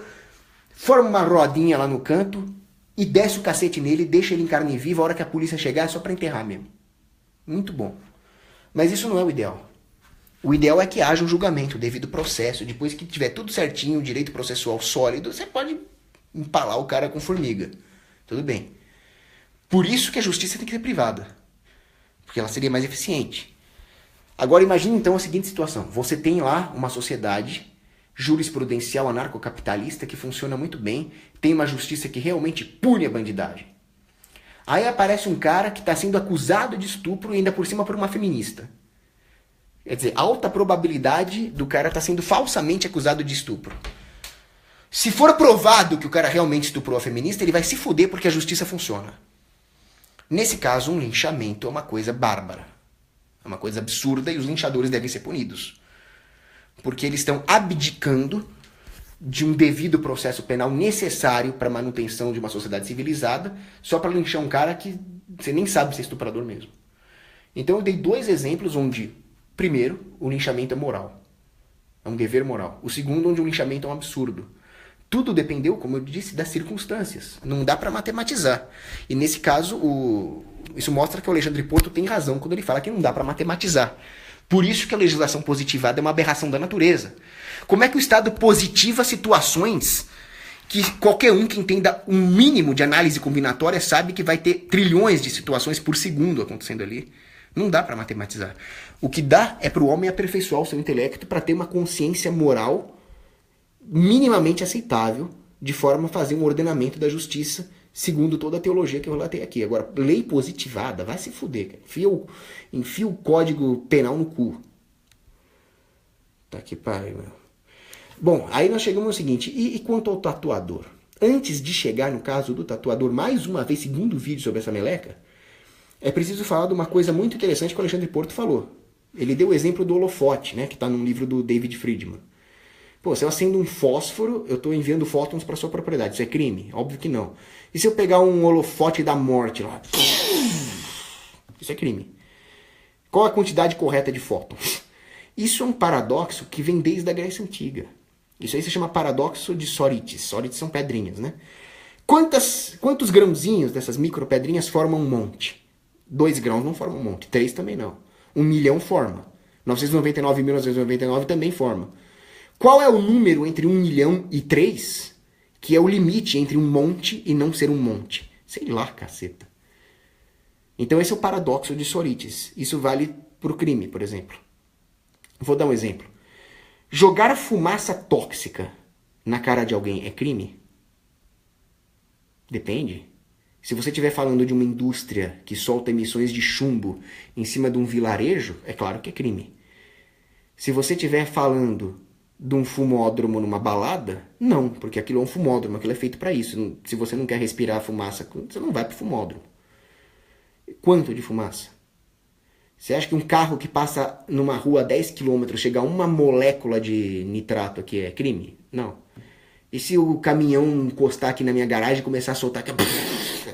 forma uma rodinha lá no canto e desce o cacete nele, deixa ele em carne viva, a hora que a polícia chegar é só pra enterrar mesmo. Muito bom. Mas isso não é o ideal. O ideal é que haja um julgamento, devido processo. Depois que tiver tudo certinho, direito processual sólido, você pode empalar o cara com formiga. Tudo bem. Por isso que a justiça tem que ser privada. Porque ela seria mais eficiente. Agora imagine então a seguinte situação. Você tem lá uma sociedade jurisprudencial anarcocapitalista que funciona muito bem, tem uma justiça que realmente pune a bandidagem. Aí aparece um cara que está sendo acusado de estupro e ainda por cima por uma feminista. Quer dizer, alta probabilidade do cara estar sendo falsamente acusado de estupro. Se for provado que o cara realmente estuprou a feminista, ele vai se fuder porque a justiça funciona. Nesse caso, um linchamento é uma coisa bárbara. É uma coisa absurda e os linchadores devem ser punidos. Porque eles estão abdicando de um devido processo penal necessário para a manutenção de uma sociedade civilizada, só para linchar um cara que você nem sabe se é estuprador mesmo. Então eu dei 2 exemplos onde, primeiro, o linchamento é moral. É um dever moral. O segundo, onde o linchamento é um absurdo. Tudo dependeu, como eu disse, das circunstâncias. Não dá para matematizar. E nesse caso, isso mostra que o Alexandre Porto tem razão quando ele fala que não dá para matematizar. Por isso que a legislação positivada é uma aberração da natureza. Como é que o Estado positiva situações que qualquer um que entenda um mínimo de análise combinatória sabe que vai ter trilhões de situações por segundo acontecendo ali. Não dá para matematizar. O que dá é para o homem aperfeiçoar o seu intelecto para ter uma consciência moral minimamente aceitável, de forma a fazer um ordenamento da justiça segundo toda a teologia que eu relatei aqui. Agora, lei positivada, vai se fuder, cara. Enfia o código penal no cu. Tá que pariu, meu. Bom, aí nós chegamos ao seguinte, e quanto ao tatuador? Antes de chegar no caso do tatuador, mais uma vez, segundo o vídeo sobre essa meleca, é preciso falar de uma coisa muito interessante que o Alexandre Porto falou. Ele deu o exemplo do holofote, né, que está num livro do David Friedman. Pô, se eu acendo um fósforo, eu estou enviando fótons para sua propriedade. Isso é crime? Óbvio que não. E se eu pegar um holofote da morte lá? Isso é crime. Qual a quantidade correta de fótons? Isso é um paradoxo que vem desde a Grécia Antiga. Isso aí se chama paradoxo de Sórites. Sórites são pedrinhas, né? Quantos grãozinhos dessas micropedrinhas formam um monte? 2 grãos não formam um monte. 3 também não. 1 milhão forma. 999.999 também forma. Qual é o número entre 1 milhão e 3 que é o limite entre um monte e não ser um monte? Sei lá, caceta. Então esse é o paradoxo de Sórites. Isso vale para o crime, por exemplo. Vou dar um exemplo. Jogar fumaça tóxica na cara de alguém é crime? Depende. Se você estiver falando de uma indústria que solta emissões de chumbo em cima de um vilarejo, é claro que é crime. Se você estiver falando de um fumódromo numa balada, não, porque aquilo é um fumódromo, aquilo é feito para isso. Se você não quer respirar fumaça, você não vai para o fumódromo. Quanto de fumaça? Você acha que um carro que passa numa rua a 10 km chega a uma molécula de nitrato aqui é crime? Não. E se o caminhão encostar aqui na minha garagem e começar a soltar,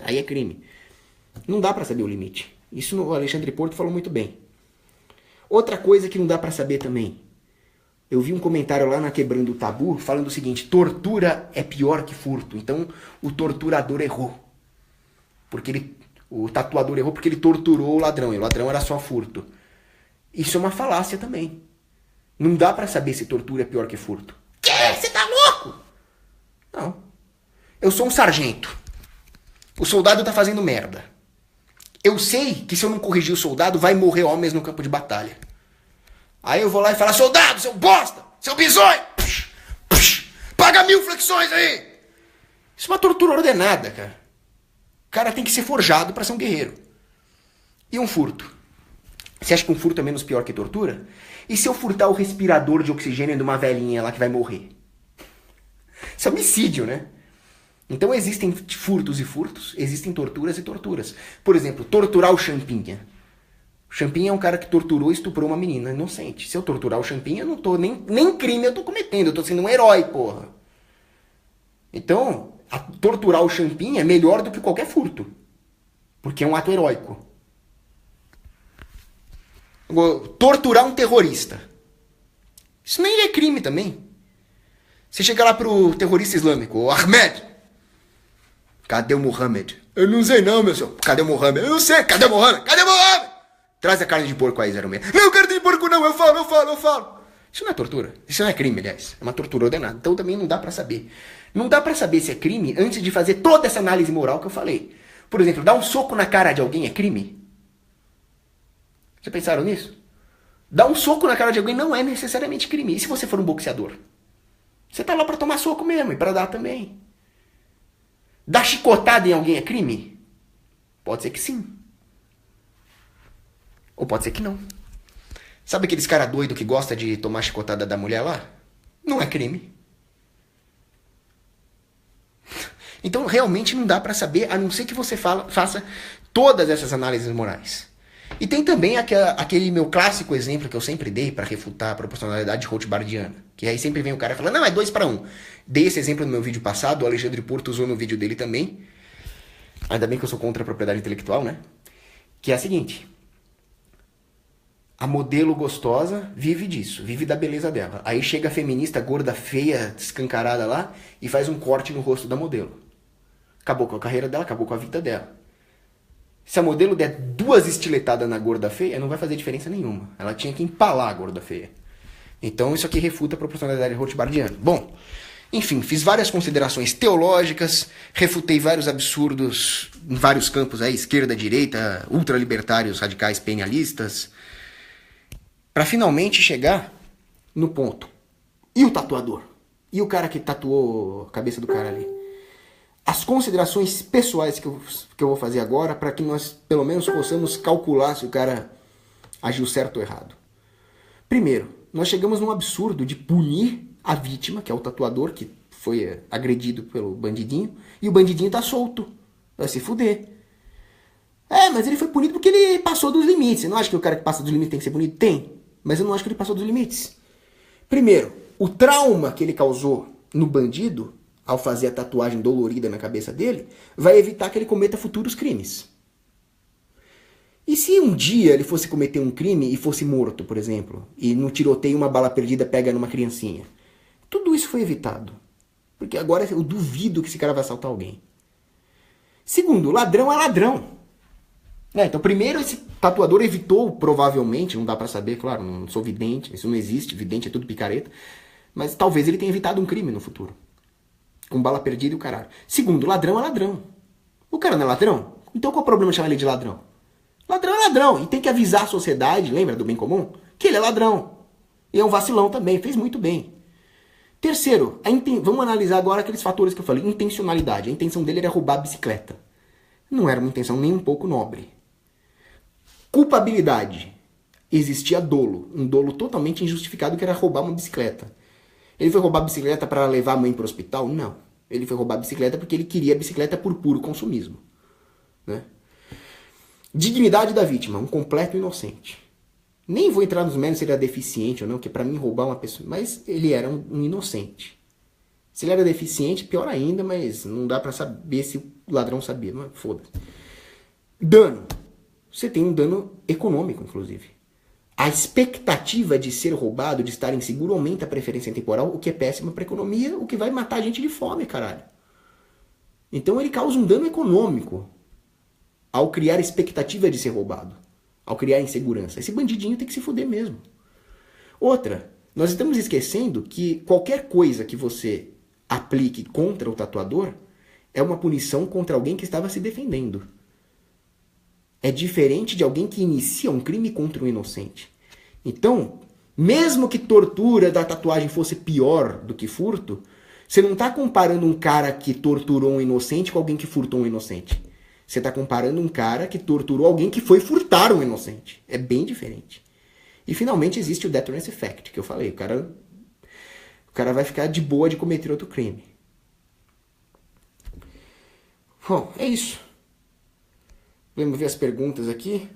aí é crime. Não dá para saber o limite. Isso o Alexandre Porto falou muito bem. Outra coisa que não dá para saber também. Eu vi um comentário lá na Quebrando o Tabu falando o seguinte: tortura é pior que furto. Então o torturador errou. O tatuador errou porque ele torturou o ladrão. E o ladrão era só furto. Isso é uma falácia também. Não dá pra saber se tortura é pior que furto. Que? Você tá louco? Não. Eu sou um sargento. O soldado tá fazendo merda. Eu sei que se eu não corrigir o soldado, vai morrer homens no campo de batalha. Aí eu vou lá e falo: soldado, seu bosta, seu bisonho, paga 1000 flexões aí. Isso é uma tortura ordenada, cara. O cara tem que ser forjado pra ser um guerreiro. E um furto? Você acha que um furto é menos pior que tortura? E se eu furtar o respirador de oxigênio de uma velhinha lá que vai morrer? Isso é homicídio, né? Então existem furtos e furtos, existem torturas e torturas. Por exemplo, torturar o Champinha. O Champinha é um cara que torturou e estuprou uma menina inocente. Se eu torturar o Champinha, eu não tô nem crime eu tô cometendo, eu tô sendo um herói, porra. Então, torturar o Champinha é melhor do que qualquer furto. Porque é um ato heróico. Torturar um terrorista. Isso nem é crime também. Você chega lá pro terrorista islâmico, o Ahmed. Cadê o Mohammed? Eu não sei não, meu senhor. Cadê o Mohammed? Eu não sei. Cadê o Mohammed? Cadê o Mohammed? Traz a carne de porco aí, 06. Não, carne de porco não. Eu falo. Isso não é tortura. Isso não é crime, aliás. É uma tortura ordenada. Então também não dá pra saber. Não dá pra saber se é crime antes de fazer toda essa análise moral que eu falei. Por exemplo, dar um soco na cara de alguém é crime? Já pensaram nisso? Dar um soco na cara de alguém não é necessariamente crime. E se você for um boxeador? Você tá lá pra tomar soco mesmo e pra dar também. Dar chicotada em alguém é crime? Pode ser que sim. Ou pode ser que não. Sabe aqueles cara doido que gosta de tomar chicotada da mulher lá? Não é crime. Então realmente não dá pra saber, a não ser que você faça todas essas análises morais. E tem também aquele meu clássico exemplo que eu sempre dei para refutar a proporcionalidade rothbardiana. Que aí sempre vem o cara falando, não, é 2-1. Dei esse exemplo no meu vídeo passado, o Alexandre Porto usou no vídeo dele também. Ainda bem que eu sou contra a propriedade intelectual, né? Que é a seguinte: a modelo gostosa vive disso, vive da beleza dela. Aí chega a feminista gorda, feia, escancarada lá e faz um corte no rosto da modelo. Acabou com a carreira dela, acabou com a vida dela. Se a modelo der 2 estiletadas na gorda feia, não vai fazer diferença nenhuma. Ela tinha que empalar a gorda feia. Então isso aqui refuta a proporcionalidade rothbardiana. Bom, Enfim, fiz várias considerações teológicas, refutei vários absurdos em vários campos aí, esquerda, direita, ultralibertários, radicais, penalistas, para finalmente chegar no ponto. E o tatuador? E o cara que tatuou a cabeça do cara ali? As considerações pessoais que eu vou fazer agora, para que nós pelo menos possamos calcular se o cara agiu certo ou errado. Primeiro, nós chegamos num absurdo de punir a vítima, que é o tatuador, que foi agredido pelo bandidinho, e o bandidinho tá solto. Vai se fuder. Mas ele foi punido porque ele passou dos limites. Você não acha que o cara que passa dos limites tem que ser punido? Tem. Mas eu não acho que ele passou dos limites. Primeiro, o trauma que ele causou no bandido, ao fazer a tatuagem dolorida na cabeça dele, vai evitar que ele cometa futuros crimes. E se um dia ele fosse cometer um crime e fosse morto, por exemplo, e no tiroteio uma bala perdida pega numa criancinha? Tudo isso foi evitado. Porque agora eu duvido que esse cara vai assaltar alguém. Segundo, ladrão é ladrão. Então, primeiro, esse tatuador evitou, provavelmente, não dá pra saber, claro, não sou vidente, isso não existe, vidente é tudo picareta, mas talvez ele tenha evitado um crime no futuro. Com bala perdida e o caralho. Segundo, ladrão é ladrão. O cara não é ladrão? Então qual é o problema de chamar ele de ladrão? Ladrão é ladrão. E tem que avisar a sociedade, lembra do bem comum? Que ele é ladrão. E é um vacilão também, fez muito bem. Terceiro, vamos analisar agora aqueles fatores que eu falei. Intencionalidade. A intenção dele era roubar a bicicleta. Não era uma intenção nem um pouco nobre. Culpabilidade. Existia dolo. Um dolo totalmente injustificado que era roubar uma bicicleta. Ele foi roubar a bicicleta para levar a mãe para o hospital? Não. Ele foi roubar a bicicleta porque ele queria a bicicleta por puro consumismo. Né? Dignidade da vítima. Um completo inocente. Nem vou entrar nos méritos se ele era deficiente ou não, que para mim roubar uma pessoa... Mas ele era um inocente. Se ele era deficiente, pior ainda, mas não dá para saber se o ladrão sabia. Mas foda-se. Dano. Você tem um dano econômico, inclusive. A expectativa de ser roubado, de estar inseguro, aumenta a preferência temporal, o que é péssimo para a economia, o que vai matar a gente de fome, caralho. Então ele causa um dano econômico ao criar expectativa de ser roubado, ao criar insegurança. Esse bandidinho tem que se fuder mesmo. Outra, nós estamos esquecendo que qualquer coisa que você aplique contra o tatuador é uma punição contra alguém que estava se defendendo. É diferente de alguém que inicia um crime contra um inocente. Então, mesmo que tortura da tatuagem fosse pior do que furto, você não está comparando um cara que torturou um inocente com alguém que furtou um inocente. Você está comparando um cara que torturou alguém que foi furtar um inocente. É bem diferente. E finalmente existe o deterrence effect, que eu falei. O cara vai ficar de boa de cometer outro crime. Bom, é isso. Vamos ver as perguntas aqui.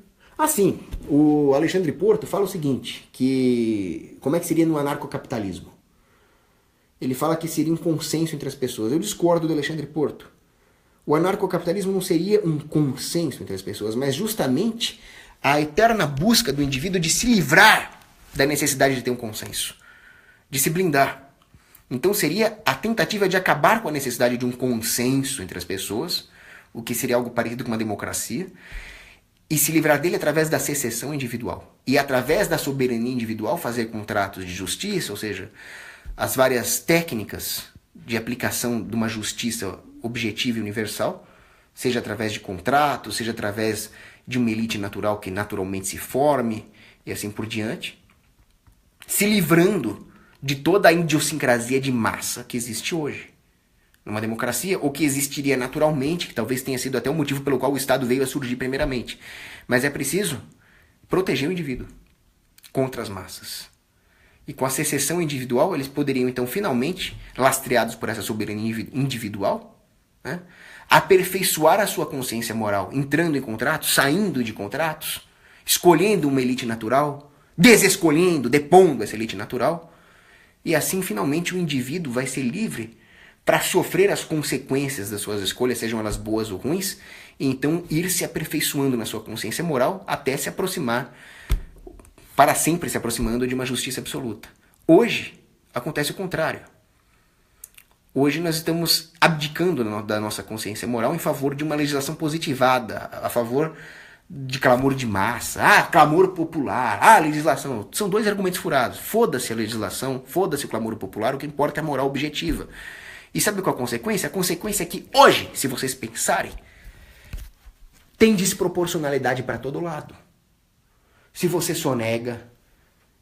Sim, o Alexandre Porto fala o seguinte, que como é que seria no anarcocapitalismo? Ele fala que seria um consenso entre as pessoas. Eu discordo do Alexandre Porto. O anarcocapitalismo não seria um consenso entre as pessoas, mas justamente a eterna busca do indivíduo de se livrar da necessidade de ter um consenso, de se blindar. Então seria a tentativa de acabar com a necessidade de um consenso entre as pessoas, o que seria algo parecido com uma democracia, e se livrar dele através da secessão individual. E através da soberania individual fazer contratos de justiça, ou seja, as várias técnicas de aplicação de uma justiça objetiva e universal, seja através de contratos, seja através de uma elite natural que naturalmente se forme, e assim por diante, se livrando de toda a idiosincrasia de massa que existe hoje numa democracia, ou que existiria naturalmente, que talvez tenha sido até o motivo pelo qual o Estado veio a surgir primeiramente. Mas é preciso proteger o indivíduo contra as massas. E com a secessão individual, eles poderiam, então, finalmente, lastreados por essa soberania individual, né, aperfeiçoar a sua consciência moral, entrando em contratos, saindo de contratos, escolhendo uma elite natural, desescolhendo, depondo essa elite natural, e assim, finalmente, o indivíduo vai ser livre para sofrer as consequências das suas escolhas, sejam elas boas ou ruins, e então ir se aperfeiçoando na sua consciência moral até se aproximar, para sempre se aproximando de uma justiça absoluta. Hoje, acontece o contrário. Hoje nós estamos abdicando da nossa consciência moral em favor de uma legislação positivada, a favor de clamor de massa, clamor popular, legislação. São dois argumentos furados. Foda-se a legislação, foda-se o clamor popular, o que importa é a moral objetiva. E sabe qual é a consequência? A consequência é que hoje, se vocês pensarem, tem desproporcionalidade para todo lado. Se você sonega,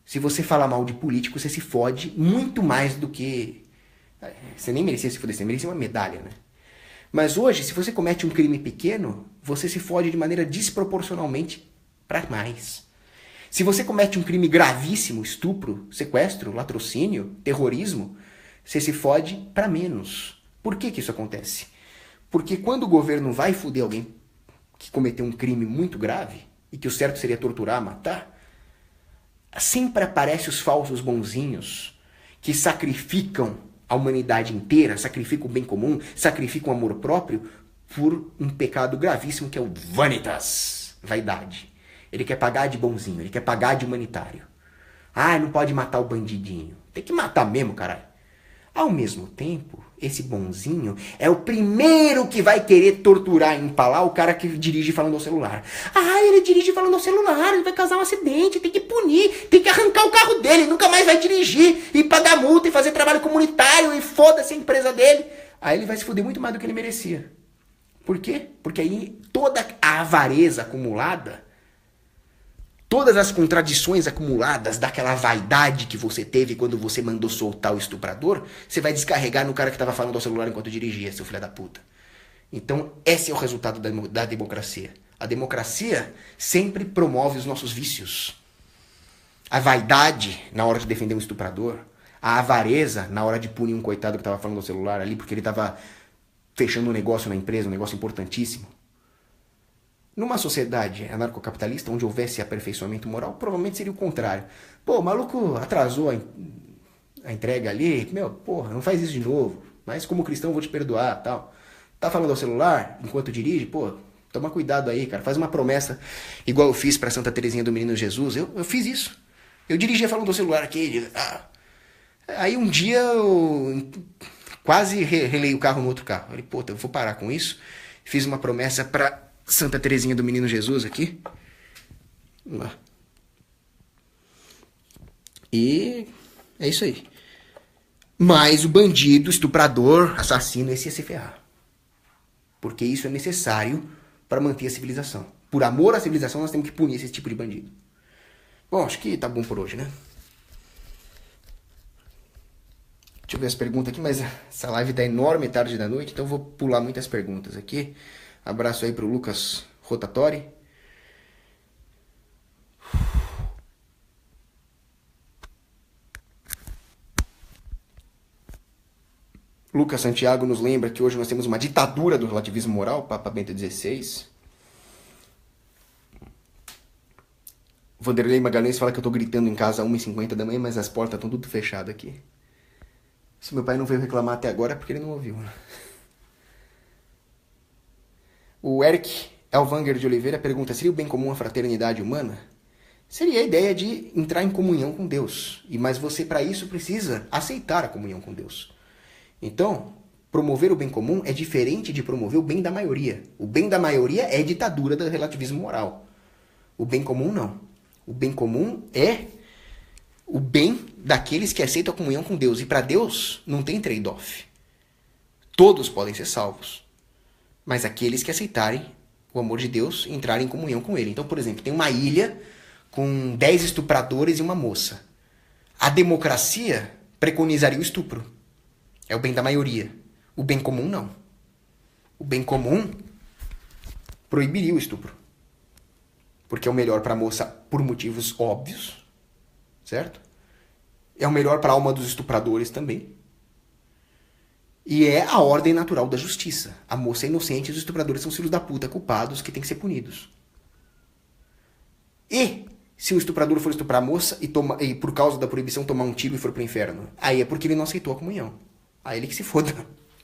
se você fala mal de político, você se fode muito mais do que... Você nem merecia se foder, você merecia uma medalha, né? Mas hoje, se você comete um crime pequeno, você se fode de maneira desproporcionalmente para mais. Se você comete um crime gravíssimo, estupro, sequestro, latrocínio, terrorismo, você se fode para menos. Por que isso acontece? Porque quando o governo vai foder alguém que cometeu um crime muito grave, e que o certo seria torturar, matar, sempre aparecem os falsos bonzinhos que sacrificam a humanidade inteira, sacrifica o bem comum, sacrifica o amor próprio por um pecado gravíssimo que é o vanitas, vaidade. Ele quer pagar de bonzinho, ele quer pagar de humanitário. Não pode matar o bandidinho. Tem que matar mesmo, caralho. Ao mesmo tempo, esse bonzinho é o primeiro que vai querer torturar e empalar o cara que dirige falando ao celular. Ele dirige falando ao celular, ele vai causar um acidente, tem que punir, tem que arrancar o carro dele, nunca mais vai dirigir, e pagar multa, e fazer trabalho comunitário, e foda-se a empresa dele. Aí ele vai se fuder muito mais do que ele merecia. Por quê? Porque aí toda a avareza acumulada, todas as contradições acumuladas daquela vaidade que você teve quando você mandou soltar o estuprador, você vai descarregar no cara que estava falando ao celular enquanto dirigia, seu filho da puta. Então, esse é o resultado da democracia. A democracia sempre promove os nossos vícios. A vaidade na hora de defender um estuprador, a avareza na hora de punir um coitado que estava falando ao celular ali porque ele estava fechando um negócio na empresa, um negócio importantíssimo. Numa sociedade anarcocapitalista, onde houvesse aperfeiçoamento moral, provavelmente seria o contrário. O maluco atrasou a entrega ali, não faz isso de novo. Mas como cristão, vou te perdoar, tal. Tá falando ao celular enquanto dirige? Toma cuidado aí, cara. Faz uma promessa, igual eu fiz pra Santa Teresinha do Menino Jesus. Eu fiz isso. Eu dirigia falando ao celular aqui. Aí um dia eu quase relei o carro no outro carro. Eu falei, eu vou parar com isso. Fiz uma promessa pra Santa Teresinha do Menino Jesus aqui. Vamos lá. E é isso aí. Mas o bandido, estuprador, assassino, esse ia se ferrar. Porque isso é necessário para manter a civilização. Por amor à civilização, nós temos que punir esse tipo de bandido. Bom, acho que tá bom por hoje, né? Deixa eu ver as perguntas aqui, mas essa live tá enorme tarde da noite, então eu vou pular muitas perguntas aqui. Abraço aí pro Lucas Rotatori. Lucas Santiago nos lembra que hoje nós temos uma ditadura do relativismo moral, Papa Bento XVI. Vanderlei Magalhães fala que eu tô gritando em casa às 1h50 da manhã, mas as portas estão tudo fechadas aqui. Se meu pai não veio reclamar até agora é porque ele não ouviu, né? O Eric Elvanger de Oliveira pergunta, seria o bem comum a fraternidade humana? Seria a ideia de entrar em comunhão com Deus. Mas você, para isso, precisa aceitar a comunhão com Deus. Então, promover o bem comum é diferente de promover o bem da maioria. O bem da maioria é ditadura do relativismo moral. O bem comum, não. O bem comum é o bem daqueles que aceitam a comunhão com Deus. E para Deus, não tem trade-off. Todos podem ser salvos. Mas aqueles que aceitarem o amor de Deus, entrarem em comunhão com Ele. Então, por exemplo, tem uma ilha com 10 estupradores e uma moça. A democracia preconizaria o estupro. É o bem da maioria. O bem comum, não. O bem comum proibiria o estupro. Porque é o melhor para a moça por motivos óbvios, certo? É o melhor para a alma dos estupradores também. E é a ordem natural da justiça. A moça é inocente e os estupradores são filhos da puta culpados que têm que ser punidos. E se o estuprador for estuprar a moça e por causa da proibição tomar um tiro e for pro inferno, aí é porque ele não aceitou a comunhão. Aí ele que se foda.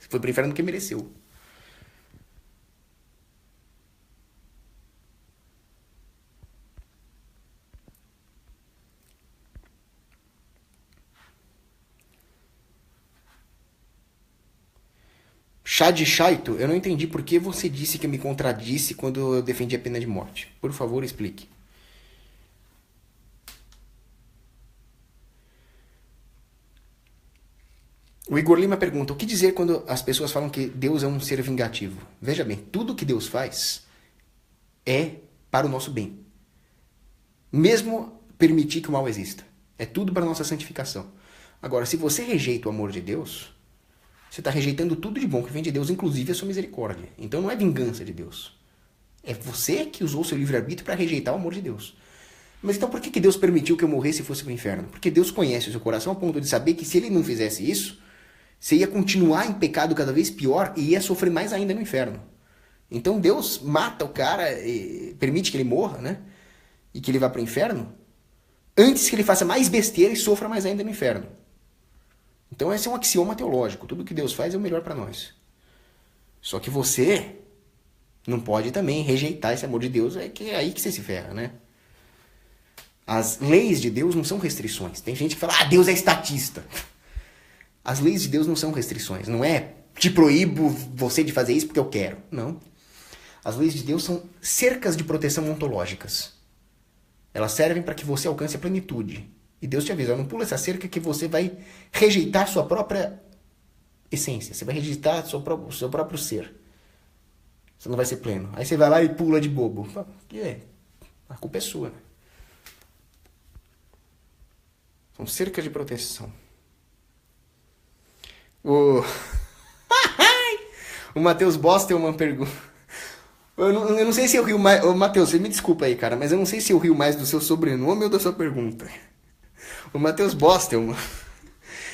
Foi pro inferno porque mereceu. Chá de Chaito, eu não entendi por que você disse que eu me contradisse quando eu defendi a pena de morte. Por favor, explique. O Igor Lima pergunta, o que dizer quando as pessoas falam que Deus é um ser vingativo? Veja bem, tudo que Deus faz é para o nosso bem. Mesmo permitir que o mal exista. É tudo para a nossa santificação. Agora, se você rejeita o amor de Deus, você está rejeitando tudo de bom que vem de Deus, inclusive a sua misericórdia. Então não é vingança de Deus. É você que usou seu livre-arbítrio para rejeitar o amor de Deus. Mas então por que Deus permitiu que eu morresse e fosse para o inferno? Porque Deus conhece o seu coração a ponto de saber que se ele não fizesse isso, você ia continuar em pecado cada vez pior e ia sofrer mais ainda no inferno. Então Deus mata o cara, permite que ele morra, né? E que ele vá para o inferno, antes que ele faça mais besteira e sofra mais ainda no inferno. Então esse é um axioma teológico. Tudo que Deus faz é o melhor para nós. Só que você não pode também rejeitar esse amor de Deus, é aí que você se ferra, né? As leis de Deus não são restrições. Tem gente que fala, Deus é estatista. As leis de Deus não são restrições. Não é te proíbo você de fazer isso porque eu quero. Não. As leis de Deus são cercas de proteção ontológicas. Elas servem para que você alcance a plenitude. E Deus te avisa, não pula essa cerca que você vai rejeitar sua própria essência. Você vai rejeitar o seu próprio ser. Você não vai ser pleno. Aí você vai lá e pula de bobo. A culpa é sua. São cercas de proteção. O Matheus Bostelman pergunta. Eu não sei se eu rio mais. Ô, Matheus, você me desculpa aí, cara, mas eu não sei se eu rio mais do seu sobrenome ou da sua pergunta. O Matheus Bostelman,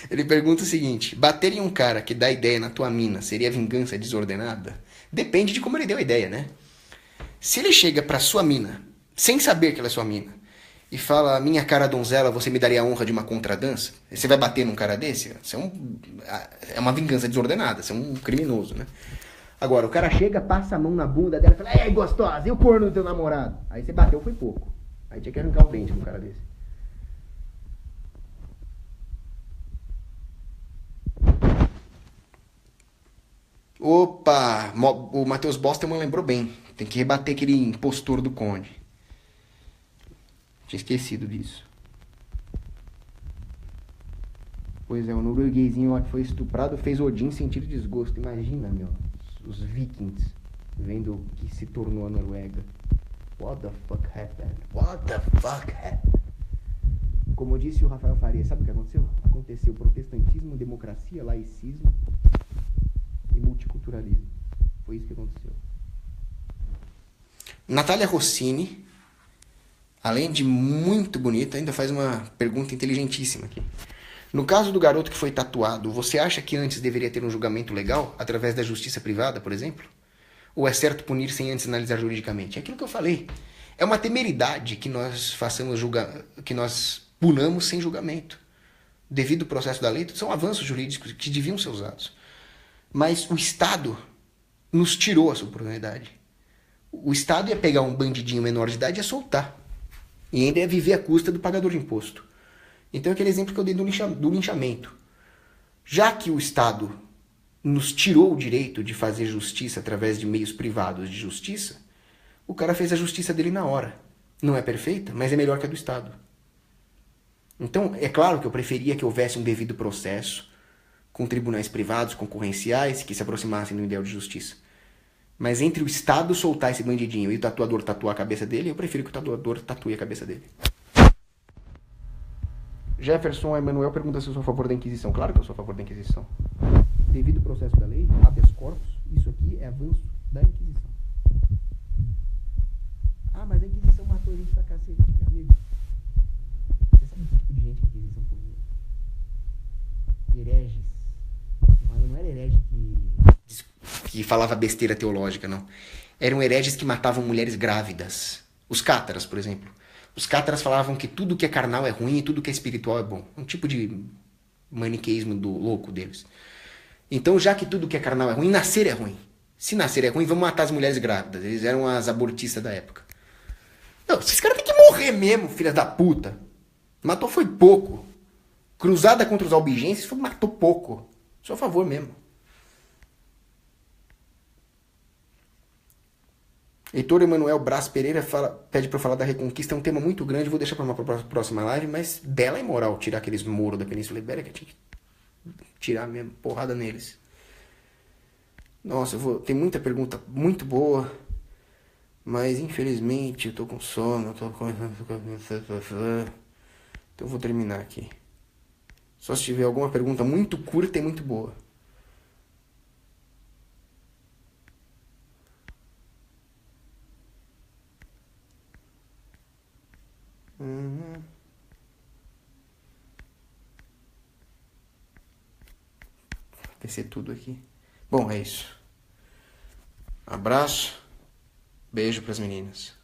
ele pergunta o seguinte: bater em um cara que dá ideia na tua mina seria vingança desordenada? Depende de como ele deu a ideia, né? Se ele chega pra sua mina, sem saber que ela é sua mina, e fala, minha cara donzela, você me daria a honra de uma contradança? Você vai bater num cara desse? Você é uma vingança desordenada, você é um criminoso, né? Agora, o cara chega, passa a mão na bunda dela e fala, ei, gostosa, e o corno do teu namorado? Aí você bateu, foi pouco. Aí tinha que arrancar o dente num cara desse. Opa, o Matheus Bostelman lembrou bem. Tem que rebater aquele impostor do Conde. Tinha esquecido disso. Pois é, o norueguesinho lá que foi estuprado fez Odin sentir desgosto. Imagina, meu, os vikings vendo o que se tornou a Noruega. What the fuck happened? What the fuck happened? Como disse o Rafael Faria, sabe o que aconteceu? Aconteceu protestantismo, democracia, laicismo e multiculturalismo. Foi isso que aconteceu. Natália Rossini, além de muito bonita, ainda faz uma pergunta inteligentíssima aqui. No caso do garoto que foi tatuado, você acha que antes deveria ter um julgamento legal, através da justiça privada, por exemplo? Ou é certo punir sem antes analisar juridicamente? É aquilo que eu falei. É uma temeridade que nós façamos que nós punamos sem julgamento. Devido ao processo da lei, são avanços jurídicos que deviam ser usados. Mas o Estado nos tirou essa oportunidade. O Estado ia pegar um bandidinho menor de idade e ia soltar. E ainda ia viver à custa do pagador de imposto. Então é aquele exemplo que eu dei do linchamento. Já que o Estado nos tirou o direito de fazer justiça através de meios privados de justiça, o cara fez a justiça dele na hora. Não é perfeita, mas é melhor que a do Estado. Então, é claro que eu preferia que houvesse um devido processo, com tribunais privados, concorrenciais, que se aproximassem do ideal de justiça. Mas entre o Estado soltar esse bandidinho e o tatuador tatuar a cabeça dele, eu prefiro que o tatuador tatue a cabeça dele. Jefferson Emanuel pergunta se eu sou a favor da Inquisição. Claro que eu sou a favor da Inquisição. Devido ao processo da lei, habeas corpus, isso aqui é avanço da Inquisição. Ah, mas a Inquisição matou gente pra cacete, amigo. Você sabe que tipo de gente que a Inquisição punha? Hereges. Não era herege que falava besteira teológica, não. Eram hereges que matavam mulheres grávidas. Os cátaras, por exemplo. Os cátaras falavam que tudo que é carnal é ruim e tudo que é espiritual é bom. Um tipo de maniqueísmo do louco deles. Então, já que tudo que é carnal é ruim, nascer é ruim. Se nascer é ruim, vamos matar as mulheres grávidas. Eles eram as abortistas da época. Não, esses caras têm que morrer mesmo, filhas da puta. Matou foi pouco. Cruzada contra os albigenses, matou pouco. Sou a favor mesmo. Heitor Emanuel Brás Pereira pede pra eu falar da Reconquista. É um tema muito grande, vou deixar pra uma próxima live, mas bela imoral tirar aqueles muros da Península Ibérica. Tinha que tirar mesmo, porrada neles. Nossa, tem muita pergunta muito boa, mas infelizmente eu tô com sono, então eu vou terminar aqui. Só se tiver alguma pergunta muito curta e muito boa. Vai ser tudo aqui. Bom, é isso. Abraço. Beijo pras meninas.